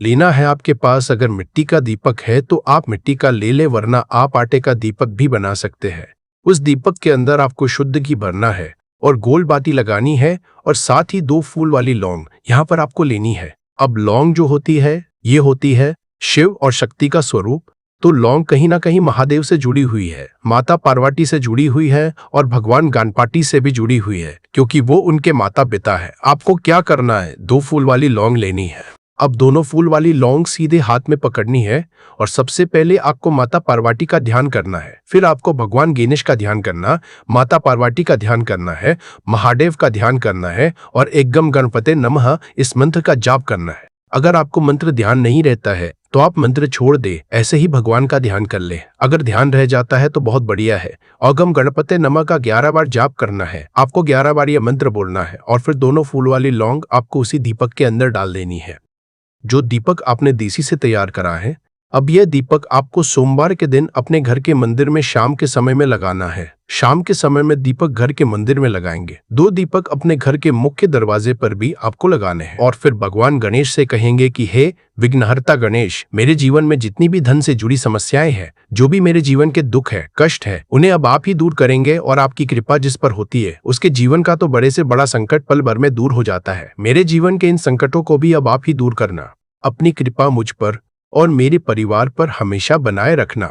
लेना है। आपके पास अगर मिट्टी का दीपक है तो आप मिट्टी का ले ले, वरना आप आटे का दीपक भी बना सकते हैं। उस दीपक के अंदर आपको शुद्ध घी भरना है और गोल बाती लगानी है और साथ ही 2 फूल वाली लौंग यहाँ पर आपको लेनी है। अब लौंग जो होती है ये होती है शिव और शक्ति का स्वरूप, तो लौंग कहीं ना कहीं महादेव से जुड़ी हुई है, माता पार्वती से जुड़ी हुई है और भगवान गणपति से भी जुड़ी हुई है, क्योंकि वो उनके माता पिता है। आपको क्या करना है, 2 फूल वाली लौंग लेनी है। अब दोनों फूल वाली लौंग सीधे हाथ में पकड़नी है और सबसे पहले आपको माता पार्वती का ध्यान करना है, फिर आपको भगवान गणेश का ध्यान करना, माता पार्वती का ध्यान करना है, महादेव का ध्यान करना है और एकम गणपते नमः इस मंत्र का जाप करना है। अगर आपको मंत्र ध्यान नहीं रहता है तो आप मंत्र छोड़ दे, ऐसे ही भगवान का ध्यान कर ले। अगर ध्यान रह जाता है तो बहुत बढ़िया है। ओम गणपते नमः का 11 बार जाप करना है, आपको 11 बार यह मंत्र बोलना है और फिर दोनों फूल वाली लौंग आपको उसी दीपक के अंदर डाल देनी है, जो दीपक आपने देसी से तैयार करा है। अब यह दीपक आपको सोमवार के दिन अपने घर के मंदिर में शाम के समय में लगाना है। शाम के समय में दीपक घर के मंदिर में लगाएंगे। 2 दीपक अपने घर के मुख्य दरवाजे पर भी आपको लगाने हैं और फिर भगवान गणेश से कहेंगे कि हे विघ्नहर्ता गणेश, मेरे जीवन में जितनी भी धन से जुड़ी समस्याएं हैं, जो भी मेरे जीवन के दुख है, कष्ट है, उन्हें अब आप ही दूर करेंगे और आपकी कृपा जिस पर होती है उसके जीवन का तो बड़े से बड़ा संकट पल भर में दूर हो जाता है। मेरे जीवन के इन संकटों को भी अब आप ही दूर करना, अपनी कृपा मुझ पर और मेरे परिवार पर हमेशा बनाए रखना।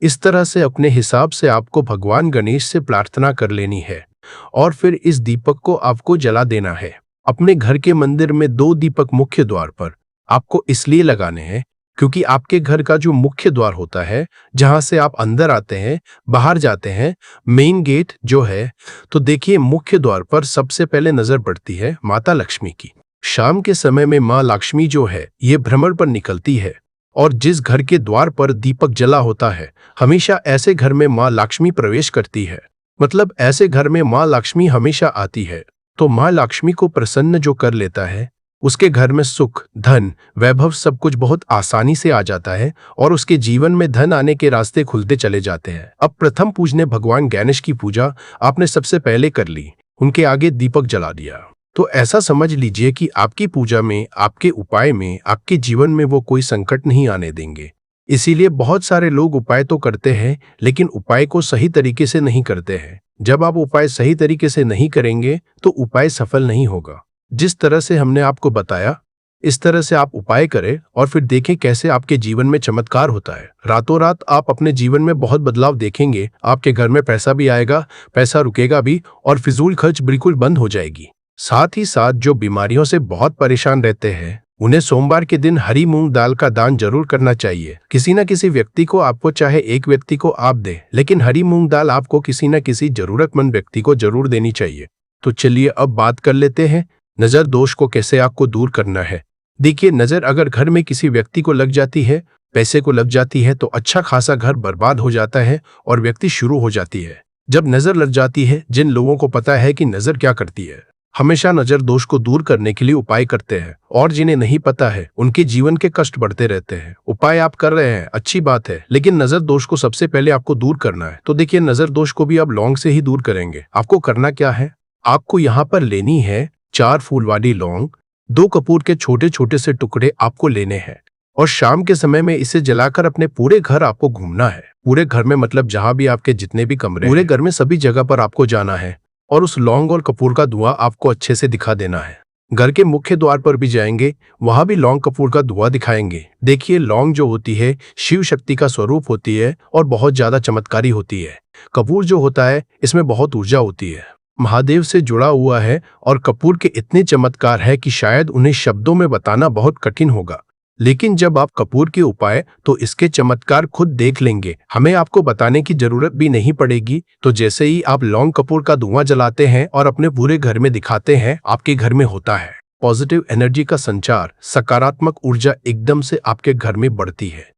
इस तरह से अपने हिसाब से आपको भगवान गणेश से प्रार्थना कर लेनी है और फिर इस दीपक को आपको जला देना है। अपने घर के मंदिर में 2 दीपक मुख्य द्वार पर आपको इसलिए लगाने हैं क्योंकि आपके घर का जो मुख्य द्वार होता है, जहां से आप अंदर आते हैं, बाहर जाते हैं, मेन गेट जो है, तो देखिए मुख्य द्वार पर सबसे पहले नजर पड़ती है माता लक्ष्मी की। शाम के समय में माँ लक्ष्मी जो है ये भ्रमण पर निकलती है और जिस घर के द्वार पर दीपक जला होता है, हमेशा ऐसे घर में माँ लक्ष्मी प्रवेश करती है, मतलब ऐसे घर में माँ लक्ष्मी हमेशा आती है। तो माँ लक्ष्मी को प्रसन्न जो कर लेता है, उसके घर में सुख, धन, वैभव सब कुछ बहुत आसानी से आ जाता है और उसके जीवन में धन आने के रास्ते खुलते चले जाते हैं। अब प्रथम पूजने भगवान गणेश की पूजा आपने सबसे पहले कर ली, उनके आगे दीपक जला दिया, तो ऐसा समझ लीजिए कि आपकी पूजा में, आपके उपाय में, आपके जीवन में वो कोई संकट नहीं आने देंगे। इसीलिए बहुत सारे लोग उपाय तो करते हैं लेकिन उपाय को सही तरीके से नहीं करते हैं। जब आप उपाय सही तरीके से नहीं करेंगे तो उपाय सफल नहीं होगा। जिस तरह से हमने आपको बताया, इस तरह से आप उपाय करें और फिर देखें कैसे आपके जीवन में चमत्कार होता है। रातों रात आप अपने जीवन में बहुत बदलाव देखेंगे। आपके घर में पैसा भी आएगा, पैसा रुकेगा भी और फिजूल खर्च बिल्कुल बंद हो जाएगी। साथ ही साथ जो बीमारियों से बहुत परेशान रहते हैं, उन्हें सोमवार के दिन हरी मूंग दाल का दान जरूर करना चाहिए। किसी न किसी व्यक्ति को, आपको चाहे एक व्यक्ति को आप दे, लेकिन हरी मूंग दाल आपको किसी न किसी जरूरतमंद व्यक्ति को जरूर देनी चाहिए। तो चलिए अब बात कर लेते हैं नजर दोष को कैसे आपको दूर करना है। देखिए, नजर अगर घर में किसी व्यक्ति को लग जाती है, पैसे को लग जाती है, तो अच्छा खासा घर बर्बाद हो जाता है और व्यक्ति शुरू हो जाती है। जब नजर लग जाती है, जिन लोगों को पता है कि नजर क्या करती है, हमेशा नजर दोष को दूर करने के लिए उपाय करते हैं, और जिन्हें नहीं पता है उनके जीवन के कष्ट बढ़ते रहते हैं। उपाय आप कर रहे हैं, अच्छी बात है, लेकिन नजर दोष को सबसे पहले आपको दूर करना है। तो देखिए, नजर दोष को भी आप लौंग से ही दूर करेंगे। आपको करना क्या है, आपको यहाँ पर लेनी है 4 फूल वाली लौंग, 2 कपूर के छोटे छोटे से टुकड़े आपको लेने हैं और शाम के समय में इसे जलाकर अपने पूरे घर आपको घूमना है। पूरे घर में मतलब जहां भी आपके जितने भी कमरे, पूरे घर में सभी जगह पर आपको जाना है और उस लौंग और कपूर का धुआं आपको अच्छे से दिखा देना है। घर के मुख्य द्वार पर भी जाएंगे, वहां भी लौंग कपूर का धुआं दिखाएंगे। देखिए, लौंग जो होती है शिव शक्ति का स्वरूप होती है और बहुत ज्यादा चमत्कारी होती है। कपूर जो होता है इसमें बहुत ऊर्जा होती है। महादेव से जुड़ा हुआ है और कपूर के इतने चमत्कार है कि शायद उन्हें शब्दों में बताना बहुत कठिन होगा। लेकिन जब आप कपूर के उपाय तो इसके चमत्कार खुद देख लेंगे, हमें आपको बताने की जरूरत भी नहीं पड़ेगी। तो जैसे ही आप लौंग कपूर का धुआं जलाते हैं और अपने पूरे घर में दिखाते हैं, आपके घर में होता है पॉजिटिव एनर्जी का संचार, सकारात्मक ऊर्जा एकदम से आपके घर में बढ़ती है।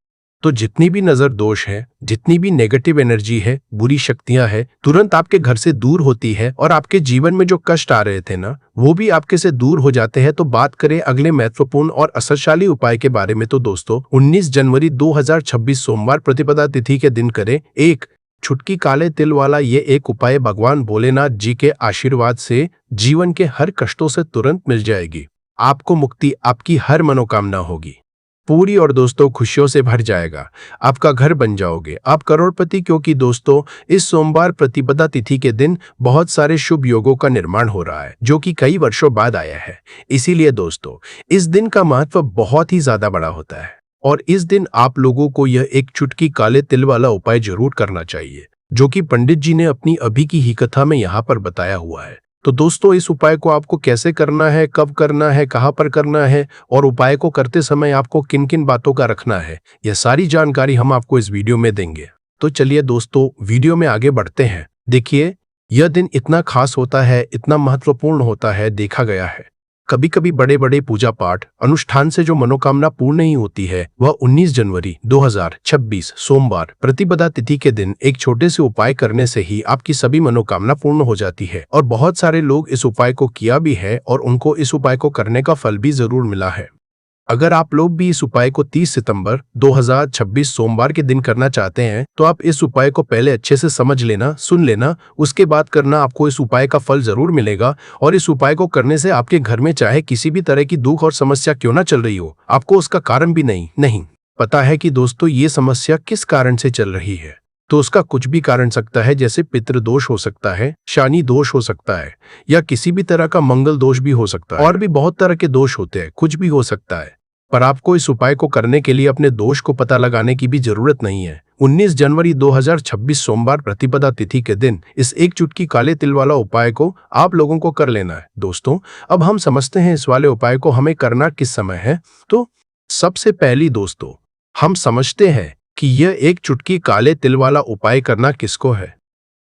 तो जितनी भी नजर दोष है, जितनी भी नेगेटिव एनर्जी है, बुरी शक्तियां है, तुरंत आपके घर से दूर होती है और आपके जीवन में जो कष्ट आ रहे थे ना, वो भी आपके से दूर हो जाते हैं। तो बात करें अगले महत्वपूर्ण और असरशाली उपाय के बारे में, तो दोस्तों 19 जनवरी 2026 सोमवार प्रतिपदा तिथि के दिन करें एक छुटकी काले तिल वाला ये एक उपाय। भगवान भोलेनाथ जी के आशीर्वाद से जीवन के हर कष्टों से तुरंत मिल जाएगी, आपको मुक्ति, आपकी हर मनोकामना होगी पूरी और दोस्तों खुशियों से भर जाएगा, आपका घर बन जाओगे, आप करोड़पति। क्योंकि दोस्तों इस सोमवार प्रतिपदा तिथि के दिन बहुत सारे शुभ योगों का निर्माण हो रहा है जो कि कई वर्षों बाद आया है। इसीलिए दोस्तों इस दिन का महत्व बहुत ही ज्यादा बड़ा होता है और इस दिन आप लोगों को यह एक चुटकी काले तिल वाला उपाय जरूर करना चाहिए, जो कि पंडित जी ने अपनी अभी की ही कथा में यहाँ पर बताया हुआ है। तो दोस्तों इस उपाय को आपको कैसे करना है, कब करना है, कहाँ पर करना है और उपाय को करते समय आपको किन किन बातों का रखना है, यह सारी जानकारी हम आपको इस वीडियो में देंगे। तो चलिए दोस्तों वीडियो में आगे बढ़ते हैं। देखिए यह दिन इतना खास होता है, इतना महत्वपूर्ण होता है, देखा गया है कभी कभी बड़े बड़े पूजा पाठ अनुष्ठान से जो मनोकामना पूर्ण नहीं होती है, वह 19 जनवरी 2026 सोमवार प्रतिपदा तिथि के दिन एक छोटे से उपाय करने से ही आपकी सभी मनोकामना पूर्ण हो जाती है। और बहुत सारे लोग इस उपाय को किया भी है और उनको इस उपाय को करने का फल भी जरूर मिला है। अगर आप लोग भी इस उपाय को 30 सितंबर 2026 सोमवार के दिन करना चाहते हैं, तो आप इस उपाय को पहले अच्छे से समझ लेना, सुन लेना, उसके बाद करना, आपको इस उपाय का फल जरूर मिलेगा। और इस उपाय को करने से आपके घर में चाहे किसी भी तरह की दुख और समस्या क्यों ना चल रही हो, आपको उसका कारण भी नहीं पता है कि दोस्तों ये समस्या किस कारण से चल रही है। तो उसका कुछ भी कारण सकता है, जैसे पितृदोष हो सकता है, शनि दोष हो सकता है, या किसी भी तरह का मंगल दोष भी हो सकता है, और भी बहुत तरह के दोष होते हैं, कुछ भी हो सकता है। पर आपको इस उपाय को करने के लिए अपने दोष को पता लगाने की भी जरूरत नहीं है। 19 जनवरी 2026 सोमवार प्रतिपदा तिथि के दिन इस एक चुटकी काले तिल वाला उपाय को आप लोगों को कर लेना है। दोस्तों अब हम समझते हैं इस वाले उपाय को हमें करना किस समय है। तो सबसे पहली दोस्तों हम समझते हैं कि यह एक चुटकी काले तिल वाला उपाय करना किसको है।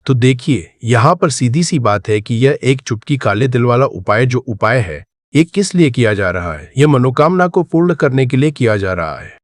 तो देखिए यहाँ पर सीधी सी बात है कि यह एक चुटकी काले तिल वाला उपाय जो उपाय है, ये किस लिए किया जा रहा है। यह मनोकामना को पूर्ण करने के लिए किया जा रहा है।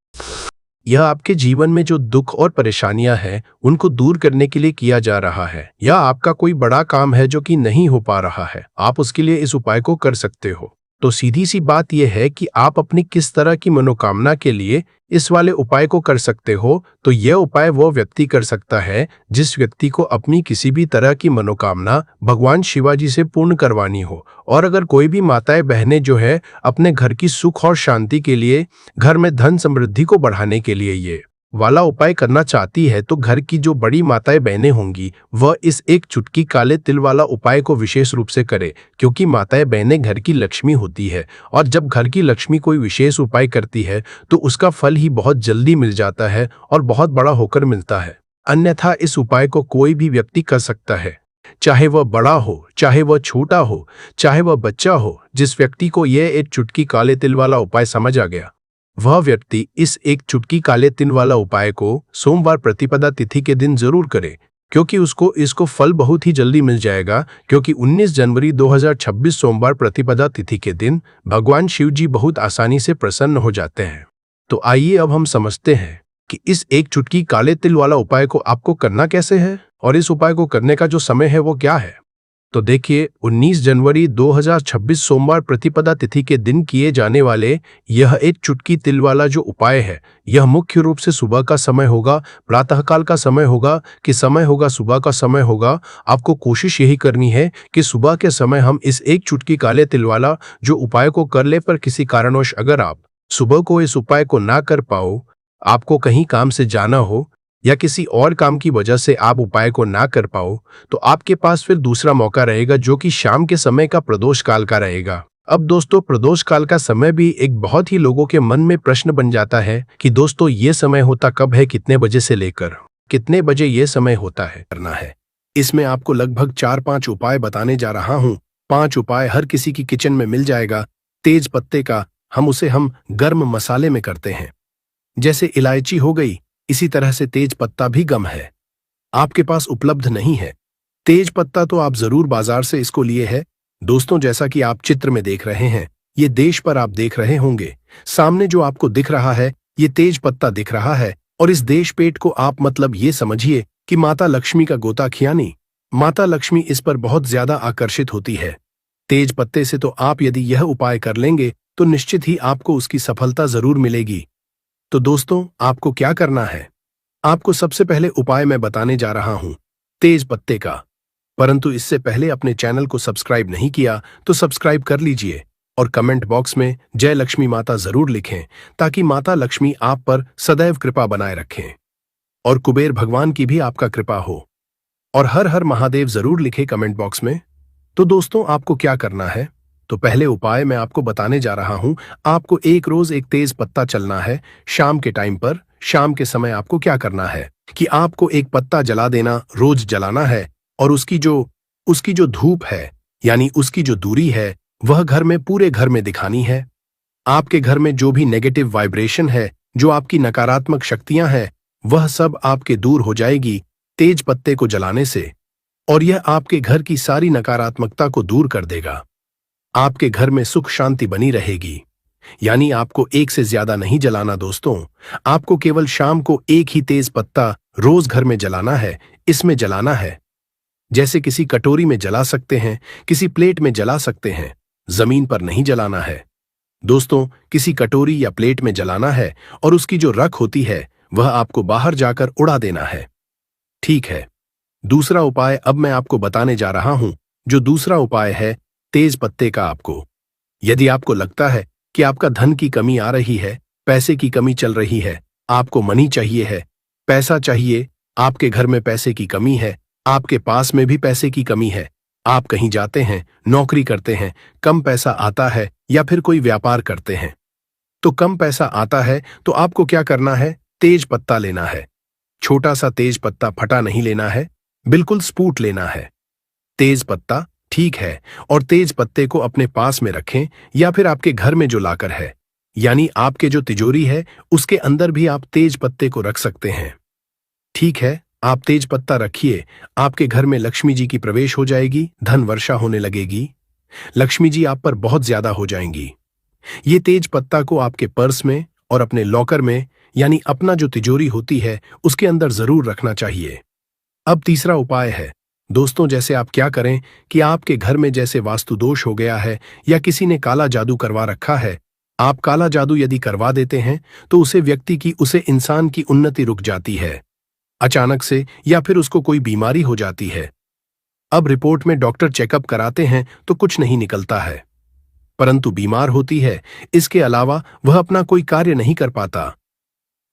यह आपके जीवन में जो दुख और परेशानियां हैं उनको दूर करने के लिए किया जा रहा है, या आपका कोई बड़ा काम है जो कि नहीं हो पा रहा है, आप उसके लिए इस उपाय को कर सकते हो। तो सीधी सी बात यह है कि आप अपनी किस तरह की मनोकामना के लिए इस वाले उपाय को कर सकते हो। तो यह उपाय वो व्यक्ति कर सकता है जिस व्यक्ति को अपनी किसी भी तरह की मनोकामना भगवान शिवाजी से पूर्ण करवानी हो। और अगर कोई भी माताएं बहनें जो है अपने घर की सुख और शांति के लिए, घर में धन समृद्धि को बढ़ाने के लिए ये वाला उपाय करना चाहती है, तो घर की जो बड़ी माताएं बहनें होंगी वह इस एक चुटकी काले तिल वाला उपाय को विशेष रूप से करे, क्योंकि माताएं बहनें घर की लक्ष्मी होती है और जब घर की लक्ष्मी कोई विशेष उपाय करती है तो उसका फल ही बहुत जल्दी मिल जाता है और बहुत बड़ा होकर मिलता है। अन्यथा इस उपाय को कोई भी व्यक्ति कर सकता है, चाहे वह बड़ा हो, चाहे वह छोटा हो, चाहे वह बच्चा हो। जिस व्यक्ति को यह एक चुटकी काले तिल वाला उपाय समझ आ गया, वह व्यक्ति इस एक चुटकी काले तिल वाला उपाय को सोमवार प्रतिपदा तिथि के दिन जरूर करे, क्योंकि उसको इसको फल बहुत ही जल्दी मिल जाएगा। क्योंकि 19 जनवरी 2026 सोमवार प्रतिपदा तिथि के दिन भगवान शिव जी बहुत आसानी से प्रसन्न हो जाते हैं। तो आइए अब हम समझते हैं कि इस एक चुटकी काले तिल वाला उपाय को आपको करना कैसे है और इस उपाय को करने का जो समय है वो क्या है। तो देखिए 19 जनवरी 2026 सोमवार प्रतिपदा तिथि के दिन किए जाने वाले यह एक चुटकी तिल वाला जो उपाय है, यह मुख्य रूप से सुबह का समय होगा, प्रातःकाल का समय होगा कि समय होगा, सुबह का समय होगा। आपको कोशिश यही करनी है कि सुबह के समय हम इस एक चुटकी काले तिल वाला जो उपाय को कर ले। पर किसी कारणवश अगर आप सुबह को इस उपाय को ना कर पाओ, आपको कहीं काम से जाना हो या किसी और काम की वजह से आप उपाय को ना कर पाओ, तो आपके पास फिर दूसरा मौका रहेगा जो कि शाम के समय का प्रदोष काल का रहेगा। अब दोस्तों प्रदोष काल का समय भी एक बहुत ही लोगों के मन में प्रश्न बन जाता है कि दोस्तों ये समय होता कब है, कितने बजे से लेकर कितने बजे ये समय होता है करना है। इसमें आपको लगभग 4-5 उपाय बताने जा रहा हूं। 5 उपाय हर किसी की किचन में मिल जाएगा। तेज पत्ते का हम गर्म मसाले में करते हैं। जैसे इलायची हो गई, इसी तरह से तेज पत्ता भी गम है, आपके पास उपलब्ध नहीं है। तेज पत्ता तो आप जरूर बाजार से इसको लिए है। दोस्तों, जैसा कि आप चित्र में देख रहे हैं, ये देश पर आप देख रहे होंगे, सामने जो आपको दिख रहा है ये तेज पत्ता दिख रहा है। और इस देश पेट को आप मतलब ये समझिए कि माता लक्ष्मी का गोताखियानी। माता लक्ष्मी इस पर बहुत ज्यादा आकर्षित होती है। तेज पत्ते से तो आप यदि यह उपाय कर लेंगे तो निश्चित ही आपको उसकी सफलता जरूर मिलेगी। तो दोस्तों, आपको क्या करना है? आपको सबसे पहले उपाय मैं बताने जा रहा हूं तेज पत्ते का। परंतु इससे पहले अपने चैनल को सब्सक्राइब नहीं किया तो सब्सक्राइब कर लीजिए और कमेंट बॉक्स में जय लक्ष्मी माता जरूर लिखें, ताकि माता लक्ष्मी आप पर सदैव कृपा बनाए रखें और कुबेर भगवान की भी आपका कृपा हो। और हर हर महादेव जरूर लिखे कमेंट बॉक्स में। तो दोस्तों, आपको क्या करना है? तो पहले उपाय मैं आपको बताने जा रहा हूं। आपको एक रोज एक तेज पत्ता चलना है शाम के टाइम पर। शाम के समय आपको क्या करना है कि आपको एक पत्ता जला देना, रोज जलाना है। और उसकी जो धूप है, यानी उसकी जो दूरी है, वह घर में पूरे घर में दिखानी है। आपके घर में जो भी नेगेटिव वाइब्रेशन है, जो आपकी नकारात्मक शक्तियां हैं, वह सब आपके दूर हो जाएगी तेज पत्ते को जलाने से। और यह आपके घर की सारी नकारात्मकता को दूर कर देगा। आपके घर में सुख शांति बनी रहेगी। यानी आपको एक से ज्यादा नहीं जलाना दोस्तों, आपको केवल शाम को एक ही तेज पत्ता रोज घर में जलाना है। इसमें जलाना है जैसे किसी कटोरी में जला सकते हैं, किसी प्लेट में जला सकते हैं, जमीन पर नहीं जलाना है दोस्तों। किसी कटोरी या प्लेट में जलाना है और उसकी जो रख होती है वह आपको बाहर जाकर उड़ा देना है। ठीक है, दूसरा उपाय अब मैं आपको बताने जा रहा हूं। जो दूसरा उपाय है तेज पत्ते का। आपको यदि आपको लगता है कि आपका धन की कमी आ रही है, पैसे की कमी चल रही है, आपको मनी चाहिए है, पैसा चाहिए, आपके घर में पैसे की कमी है, आपके पास में भी पैसे की कमी है, आप कहीं जाते हैं, नौकरी करते हैं, कम पैसा आता है, या फिर कोई व्यापार करते हैं तो कम पैसा आता है, तो आपको क्या करना है? तेज पत्ता लेना है। छोटा सा तेज पत्ता फटा नहीं लेना है, बिल्कुल स्पूट लेना है तेज पत्ता। ठीक है, और तेज पत्ते को अपने पास में रखें या फिर आपके घर में जो लाकर है, यानी आपके जो तिजोरी है, उसके अंदर भी आप तेज पत्ते को रख सकते हैं। ठीक है, आप तेज पत्ता रखिए। आपके घर में लक्ष्मी जी की प्रवेश हो जाएगी, धन वर्षा होने लगेगी, लक्ष्मी जी आप पर बहुत ज्यादा हो जाएंगी। ये तेज पत्ता को आपके पर्स में और अपने लॉकर में, यानी अपना जो तिजोरी होती है उसके अंदर जरूर रखना चाहिए। अब तीसरा उपाय है दोस्तों, जैसे आप क्या करें कि आपके घर में जैसे वास्तु दोष हो गया है या किसी ने काला जादू करवा रखा है, आप काला जादू यदि करवा देते हैं तो उसे इंसान की उन्नति रुक जाती है अचानक से, या फिर उसको कोई बीमारी हो जाती है। अब रिपोर्ट में डॉक्टर चेकअप कराते हैं तो कुछ नहीं निकलता है, परंतु बीमार होती है। इसके अलावा वह अपना कोई कार्य नहीं कर पाता,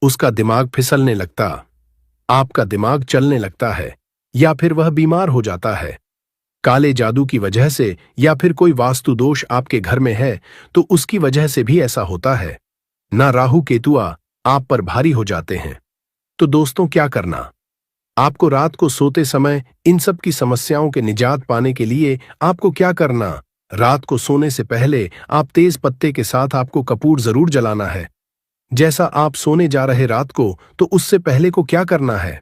उसका दिमाग फिसलने लगता, आपका दिमाग चलने लगता है, या फिर वह बीमार हो जाता है काले जादू की वजह से, या फिर कोई वास्तु दोष आपके घर में है तो उसकी वजह से भी ऐसा होता है। ना राहु केतुआ आप पर भारी हो जाते हैं। तो दोस्तों, क्या करना? आपको रात को सोते समय इन सब की समस्याओं के निजात पाने के लिए आपको क्या करना? रात को सोने से पहले आप तेज पत्ते के साथ आपको कपूर जरूर जलाना है। जैसा आप सोने जा रहे रात को, तो उससे पहले को क्या करना है?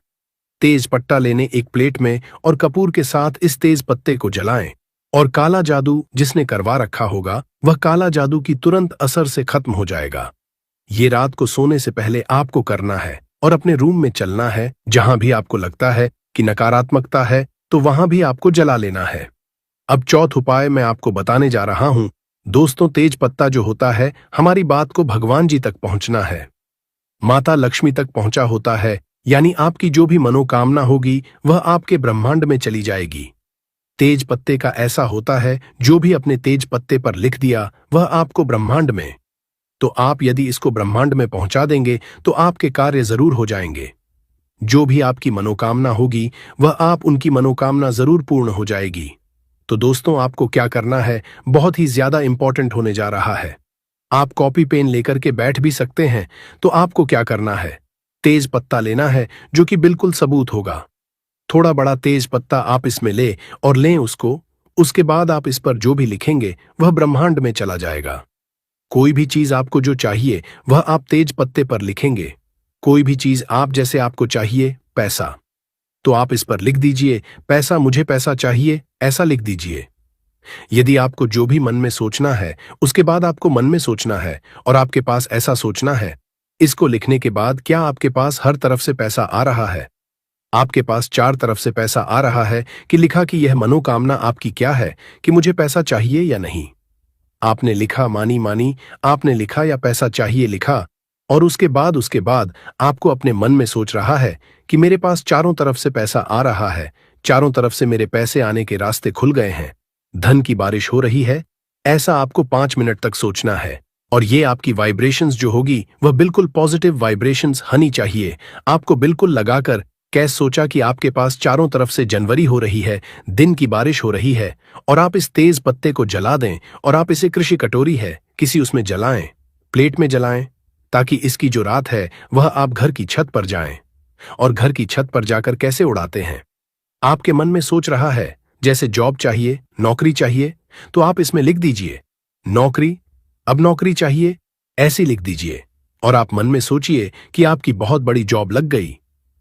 तेज पत्ता लेने एक प्लेट में और कपूर के साथ इस तेज पत्ते को जलाएं, और काला जादू जिसने करवा रखा होगा वह काला जादू की तुरंत असर से खत्म हो जाएगा। ये रात को सोने से पहले आपको करना है और अपने रूम में चलना है। जहां भी आपको लगता है कि नकारात्मकता है तो वहां भी आपको जला लेना है। अब चौथा उपाय मैं आपको बताने जा रहा हूं दोस्तों। तेज पत्ता जो होता है, हमारी बात को भगवान जी तक पहुंचना है, माता लक्ष्मी तक पहुंचा होता है, यानी आपकी जो भी मनोकामना होगी वह आपके ब्रह्मांड में चली जाएगी। तेज पत्ते का ऐसा होता है, जो भी अपने तेज पत्ते पर लिख दिया वह आपको ब्रह्मांड में, तो आप यदि इसको ब्रह्मांड में पहुंचा देंगे तो आपके कार्य जरूर हो जाएंगे। जो भी आपकी मनोकामना होगी वह आप उनकी मनोकामना जरूर पूर्ण हो जाएगी। तो दोस्तों, आपको क्या करना है, बहुत ही ज्यादा इंपॉर्टेंट होने जा रहा है। आप कॉपी पेन लेकर के बैठ भी सकते हैं। तो आपको क्या करना है, तेज पत्ता लेना है जो कि बिल्कुल सबूत होगा। थोड़ा बड़ा तेज पत्ता आप इसमें ले और लें उसको। उसके बाद आप इस पर जो भी लिखेंगे वह ब्रह्मांड में चला जाएगा। कोई भी चीज आपको जो चाहिए वह आप तेज पत्ते पर लिखेंगे। कोई भी चीज आप जैसे आपको चाहिए, पैसा, तो आप इस पर लिख दीजिए पैसा, मुझे पैसा चाहिए, ऐसा लिख दीजिए। यदि आपको जो भी मन में सोचना है उसके बाद आपको मन में सोचना है और आपके पास ऐसा सोचना है। इसको लिखने के बाद क्या आपके पास हर तरफ से पैसा आ रहा है? आपके पास चार तरफ से पैसा आ रहा है कि लिखा कि यह मनोकामना आपकी क्या है कि मुझे पैसा चाहिए या नहीं। आपने लिखा मानी मानी, आपने लिखा या पैसा चाहिए लिखा, और उसके बाद आपको अपने मन में सोच रहा है कि मेरे पास चारों तरफ से पैसा आ रहा है, चारों तरफ से मेरे पैसे आने के रास्ते खुल गए हैं, धन की बारिश हो रही है। ऐसा आपको 5 मिनट तक सोचना है और ये आपकी वाइब्रेशंस जो होगी वह बिल्कुल पॉजिटिव वाइब्रेशंस होनी चाहिए। आपको बिल्कुल लगाकर कैसे सोचा कि आपके पास चारों तरफ से जनवरी हो रही है, दिन की बारिश हो रही है, और आप इस तेज पत्ते को जला दें और आप इसे कृषि कटोरी है किसी उसमें जलाएं, प्लेट में जलाएं, ताकि इसकी जो रात है वह आप घर की छत पर जाएं। और घर की छत पर जाकर कैसे उड़ाते हैं? आपके मन में सोच रहा है जैसे जॉब चाहिए, नौकरी चाहिए, तो आप इसमें लिख दीजिए नौकरी, अब नौकरी चाहिए, ऐसी लिख दीजिए। और आप मन में सोचिए कि आपकी बहुत बड़ी जॉब लग गई,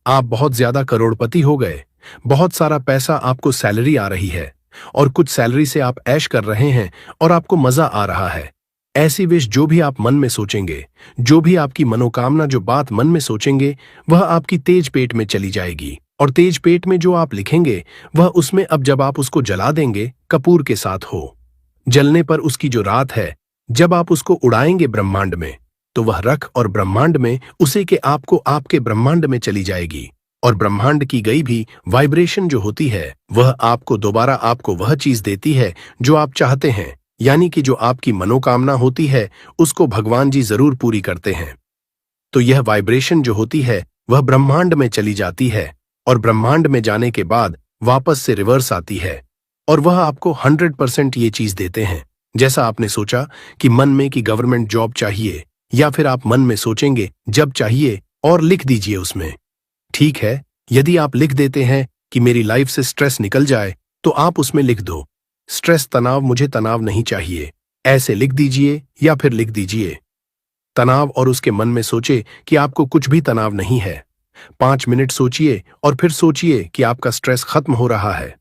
आप बहुत ज्यादा करोड़पति हो गए, बहुत सारा पैसा आपको सैलरी आ रही है और कुछ सैलरी से आप ऐश कर रहे हैं और आपको मजा आ रहा है। ऐसी विश जो भी आप मन में सोचेंगे, जो भी आपकी मनोकामना, जो बात मन में सोचेंगे, वह आपकी तेज पेट में चली जाएगी। और तेज पेट में जो आप लिखेंगे वह उसमें अब जब आप उसको जला देंगे कपूर के साथ हो, जलने पर उसकी जो रात है जब आप उसको उड़ाएंगे ब्रह्मांड में, तो वह रख और ब्रह्मांड में उसे के आपको आपके ब्रह्मांड में चली जाएगी। और ब्रह्मांड की गई भी वाइब्रेशन जो होती है वह आपको दोबारा आपको वह चीज देती है जो आप चाहते हैं, यानी कि जो आपकी मनोकामना होती है उसको भगवान जी जरूर पूरी करते हैं। तो यह वाइब्रेशन जो होती है वह ब्रह्मांड में चली जाती है और ब्रह्मांड में जाने के बाद वापस से रिवर्स आती है और वह आपको 100% ये चीज देते हैं जैसा आपने सोचा कि मन में कि गवर्नमेंट जॉब चाहिए, या फिर आप मन में सोचेंगे जब चाहिए और लिख दीजिए उसमें। ठीक है, यदि आप लिख देते हैं कि मेरी लाइफ से स्ट्रेस निकल जाए, तो आप उसमें लिख दो स्ट्रेस, तनाव, मुझे तनाव नहीं चाहिए, ऐसे लिख दीजिए। या फिर लिख दीजिए तनाव और उसके मन में सोचे कि आपको कुछ भी तनाव नहीं है। 5 मिनट सोचिए और फिर सोचिए कि आपका स्ट्रेस खत्म हो रहा है,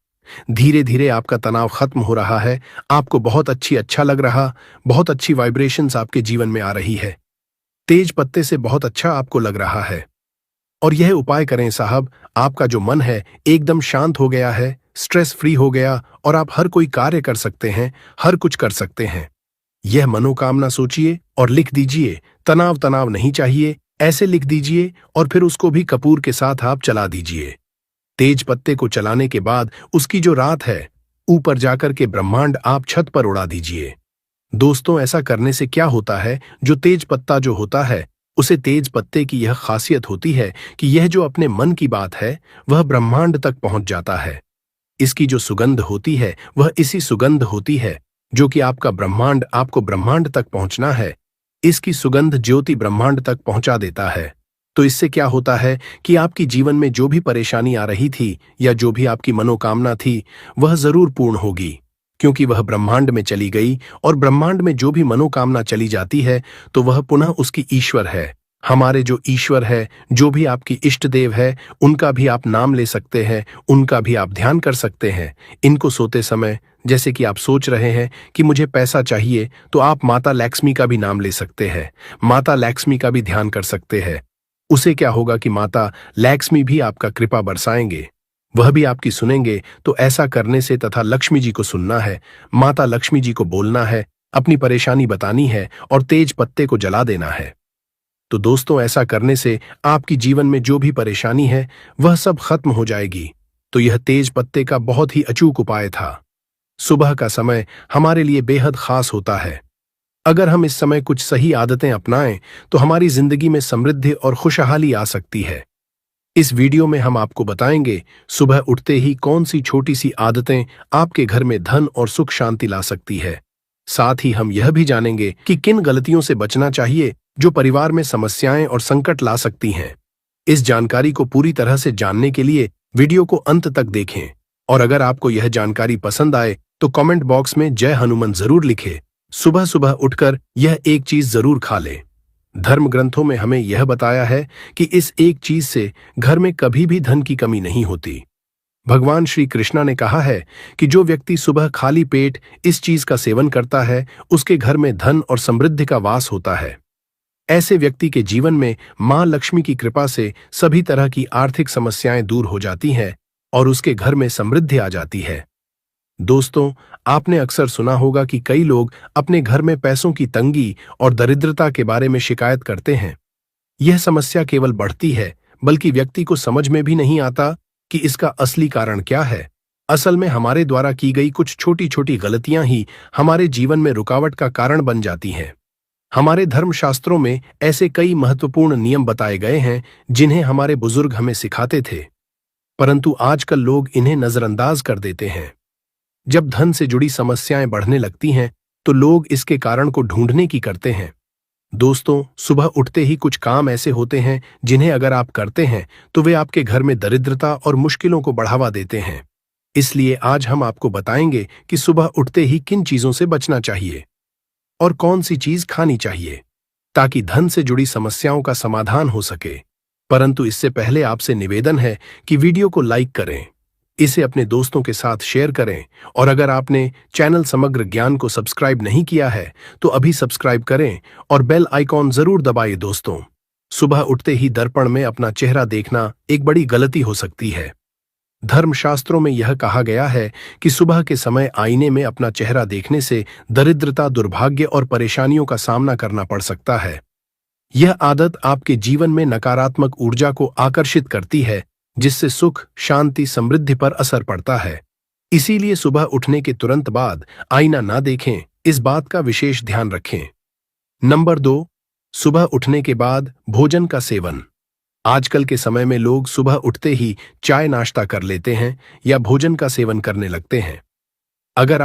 धीरे धीरे आपका तनाव खत्म हो रहा है, आपको बहुत अच्छा लग रहा, बहुत अच्छी वाइब्रेशंस आपके जीवन में आ रही है, तेज पत्ते से बहुत अच्छा आपको लग रहा है। और यह उपाय करें साहब, आपका जो मन है एकदम शांत हो गया है, स्ट्रेस फ्री हो गया और आप हर कोई कार्य कर सकते हैं, हर कुछ कर सकते हैं। यह मनोकामना सोचिए और लिख दीजिए तनाव, तनाव नहीं चाहिए, ऐसे लिख दीजिए और फिर उसको भी कपूर के साथ आप चला दीजिए। तेज पत्ते को चलाने के बाद उसकी जो रात है ऊपर जाकर के ब्रह्मांड आप छत पर उड़ा दीजिए। दोस्तों, ऐसा करने से क्या होता है, जो तेज पत्ता जो होता है उसे तेज पत्ते की यह खासियत होती है कि यह जो अपने मन की बात है वह ब्रह्मांड तक पहुंच जाता है। इसकी जो सुगंध होती है वह इसी सुगंध होती है जो कि आपका ब्रह्मांड, आपको ब्रह्मांड तक पहुंचना है। इसकी सुगंध ज्योति ब्रह्मांड तक पहुंचा देता है। तो इससे क्या होता है कि आपकी जीवन में जो भी परेशानी आ रही थी या जो भी आपकी मनोकामना थी वह जरूर पूर्ण होगी, क्योंकि वह ब्रह्मांड में चली गई। और ब्रह्मांड में जो भी मनोकामना चली जाती है तो वह पुनः उसकी ईश्वर है। हमारे जो ईश्वर है, जो भी आपकी इष्ट देव है, उनका भी आप नाम ले सकते हैं, उनका भी आप ध्यान कर सकते हैं। इनको सोते समय जैसे कि आप सोच रहे हैं कि मुझे पैसा चाहिए, तो आप माता लक्ष्मी का भी नाम ले सकते हैं, माता लक्ष्मी का भी ध्यान कर सकते हैं। उसे क्या होगा कि माता लक्ष्मी भी आपका कृपा बरसाएंगे, वह भी आपकी सुनेंगे। तो ऐसा करने से तथा लक्ष्मी जी को सुनना है, माता लक्ष्मी जी को बोलना है, अपनी परेशानी बतानी है और तेज पत्ते को जला देना है। तो दोस्तों, ऐसा करने से आपकी जीवन में जो भी परेशानी है वह सब खत्म हो जाएगी। तो यह तेज पत्ते का बहुत ही अचूक उपाय था। सुबह का समय हमारे लिए बेहद खास होता है। अगर हम इस समय कुछ सही आदतें अपनाएं तो हमारी जिंदगी में समृद्धि और खुशहाली आ सकती है। इस वीडियो में हम आपको बताएंगे सुबह उठते ही कौन सी छोटी सी आदतें आपके घर में धन और सुख शांति ला सकती है। साथ ही हम यह भी जानेंगे कि किन गलतियों से बचना चाहिए जो परिवार में समस्याएं और संकट ला सकती हैं। इस जानकारी को पूरी तरह से जानने के लिए वीडियो को अंत तक देखें और अगर आपको यह जानकारी पसंद आए तो कमेंट बॉक्स में जय हनुमान जरूर लिखें। सुबह सुबह उठकर यह एक चीज जरूर खा लें। धर्म ग्रंथों में हमें यह बताया है कि इस एक चीज से घर में कभी भी धन की कमी नहीं होती। भगवान श्री कृष्णा ने कहा है कि जो व्यक्ति सुबह खाली पेट इस चीज का सेवन करता है उसके घर में धन और समृद्धि का वास होता है। ऐसे व्यक्ति के जीवन में मां लक्ष्मी की कृपा से सभी तरह की आर्थिक समस्याएं दूर हो जाती हैं और उसके घर में समृद्धि आ जाती है। दोस्तों, आपने अक्सर सुना होगा कि कई लोग अपने घर में पैसों की तंगी और दरिद्रता के बारे में शिकायत करते हैं। यह समस्या केवल बढ़ती है, बल्कि व्यक्ति को समझ में भी नहीं आता कि इसका असली कारण क्या है। असल में हमारे द्वारा की गई कुछ छोटी छोटी गलतियां ही हमारे जीवन में रुकावट का कारण बन जाती हैं। हमारे धर्मशास्त्रों में ऐसे कई महत्वपूर्ण नियम बताए गए हैं जिन्हें हमारे बुजुर्ग हमें सिखाते थे, परंतु आजकल लोग इन्हें नजरअंदाज कर देते हैं। जब धन से जुड़ी समस्याएं बढ़ने लगती हैं तो लोग इसके कारण को ढूंढने की करते हैं। दोस्तों, सुबह उठते ही कुछ काम ऐसे होते हैं जिन्हें अगर आप करते हैं तो वे आपके घर में दरिद्रता और मुश्किलों को बढ़ावा देते हैं। इसलिए आज हम आपको बताएंगे कि सुबह उठते ही किन चीजों से बचना चाहिए और कौन सी चीज खानी चाहिए ताकि धन से जुड़ी समस्याओं का समाधान हो सके। परंतु इससे पहले आपसे निवेदन है कि वीडियो को लाइक करें, इसे अपने दोस्तों के साथ शेयर करें और अगर आपने चैनल समग्र ज्ञान को सब्सक्राइब नहीं किया है तो अभी सब्सक्राइब करें और बेल आइकॉन जरूर दबाइए। दोस्तों, सुबह उठते ही दर्पण में अपना चेहरा देखना एक बड़ी गलती हो सकती है। धर्मशास्त्रों में यह कहा गया है कि सुबह के समय आईने में अपना चेहरा देखने से दरिद्रता, दुर्भाग्य और परेशानियों का सामना करना पड़ सकता है। यह आदत आपके जीवन में नकारात्मक ऊर्जा को आकर्षित करती है, जिससे सुख, शांति, समृद्धि पर असर पड़ता है। इसीलिए सुबह उठने के तुरंत बाद आईना ना देखें, इस बात का विशेष ध्यान रखें। नंबर 2, सुबह उठने के बाद भोजन का सेवन। आजकल के समय में लोग सुबह उठते ही चाय नाश्ता कर लेते हैं या भोजन का सेवन करने लगते हैं। अगर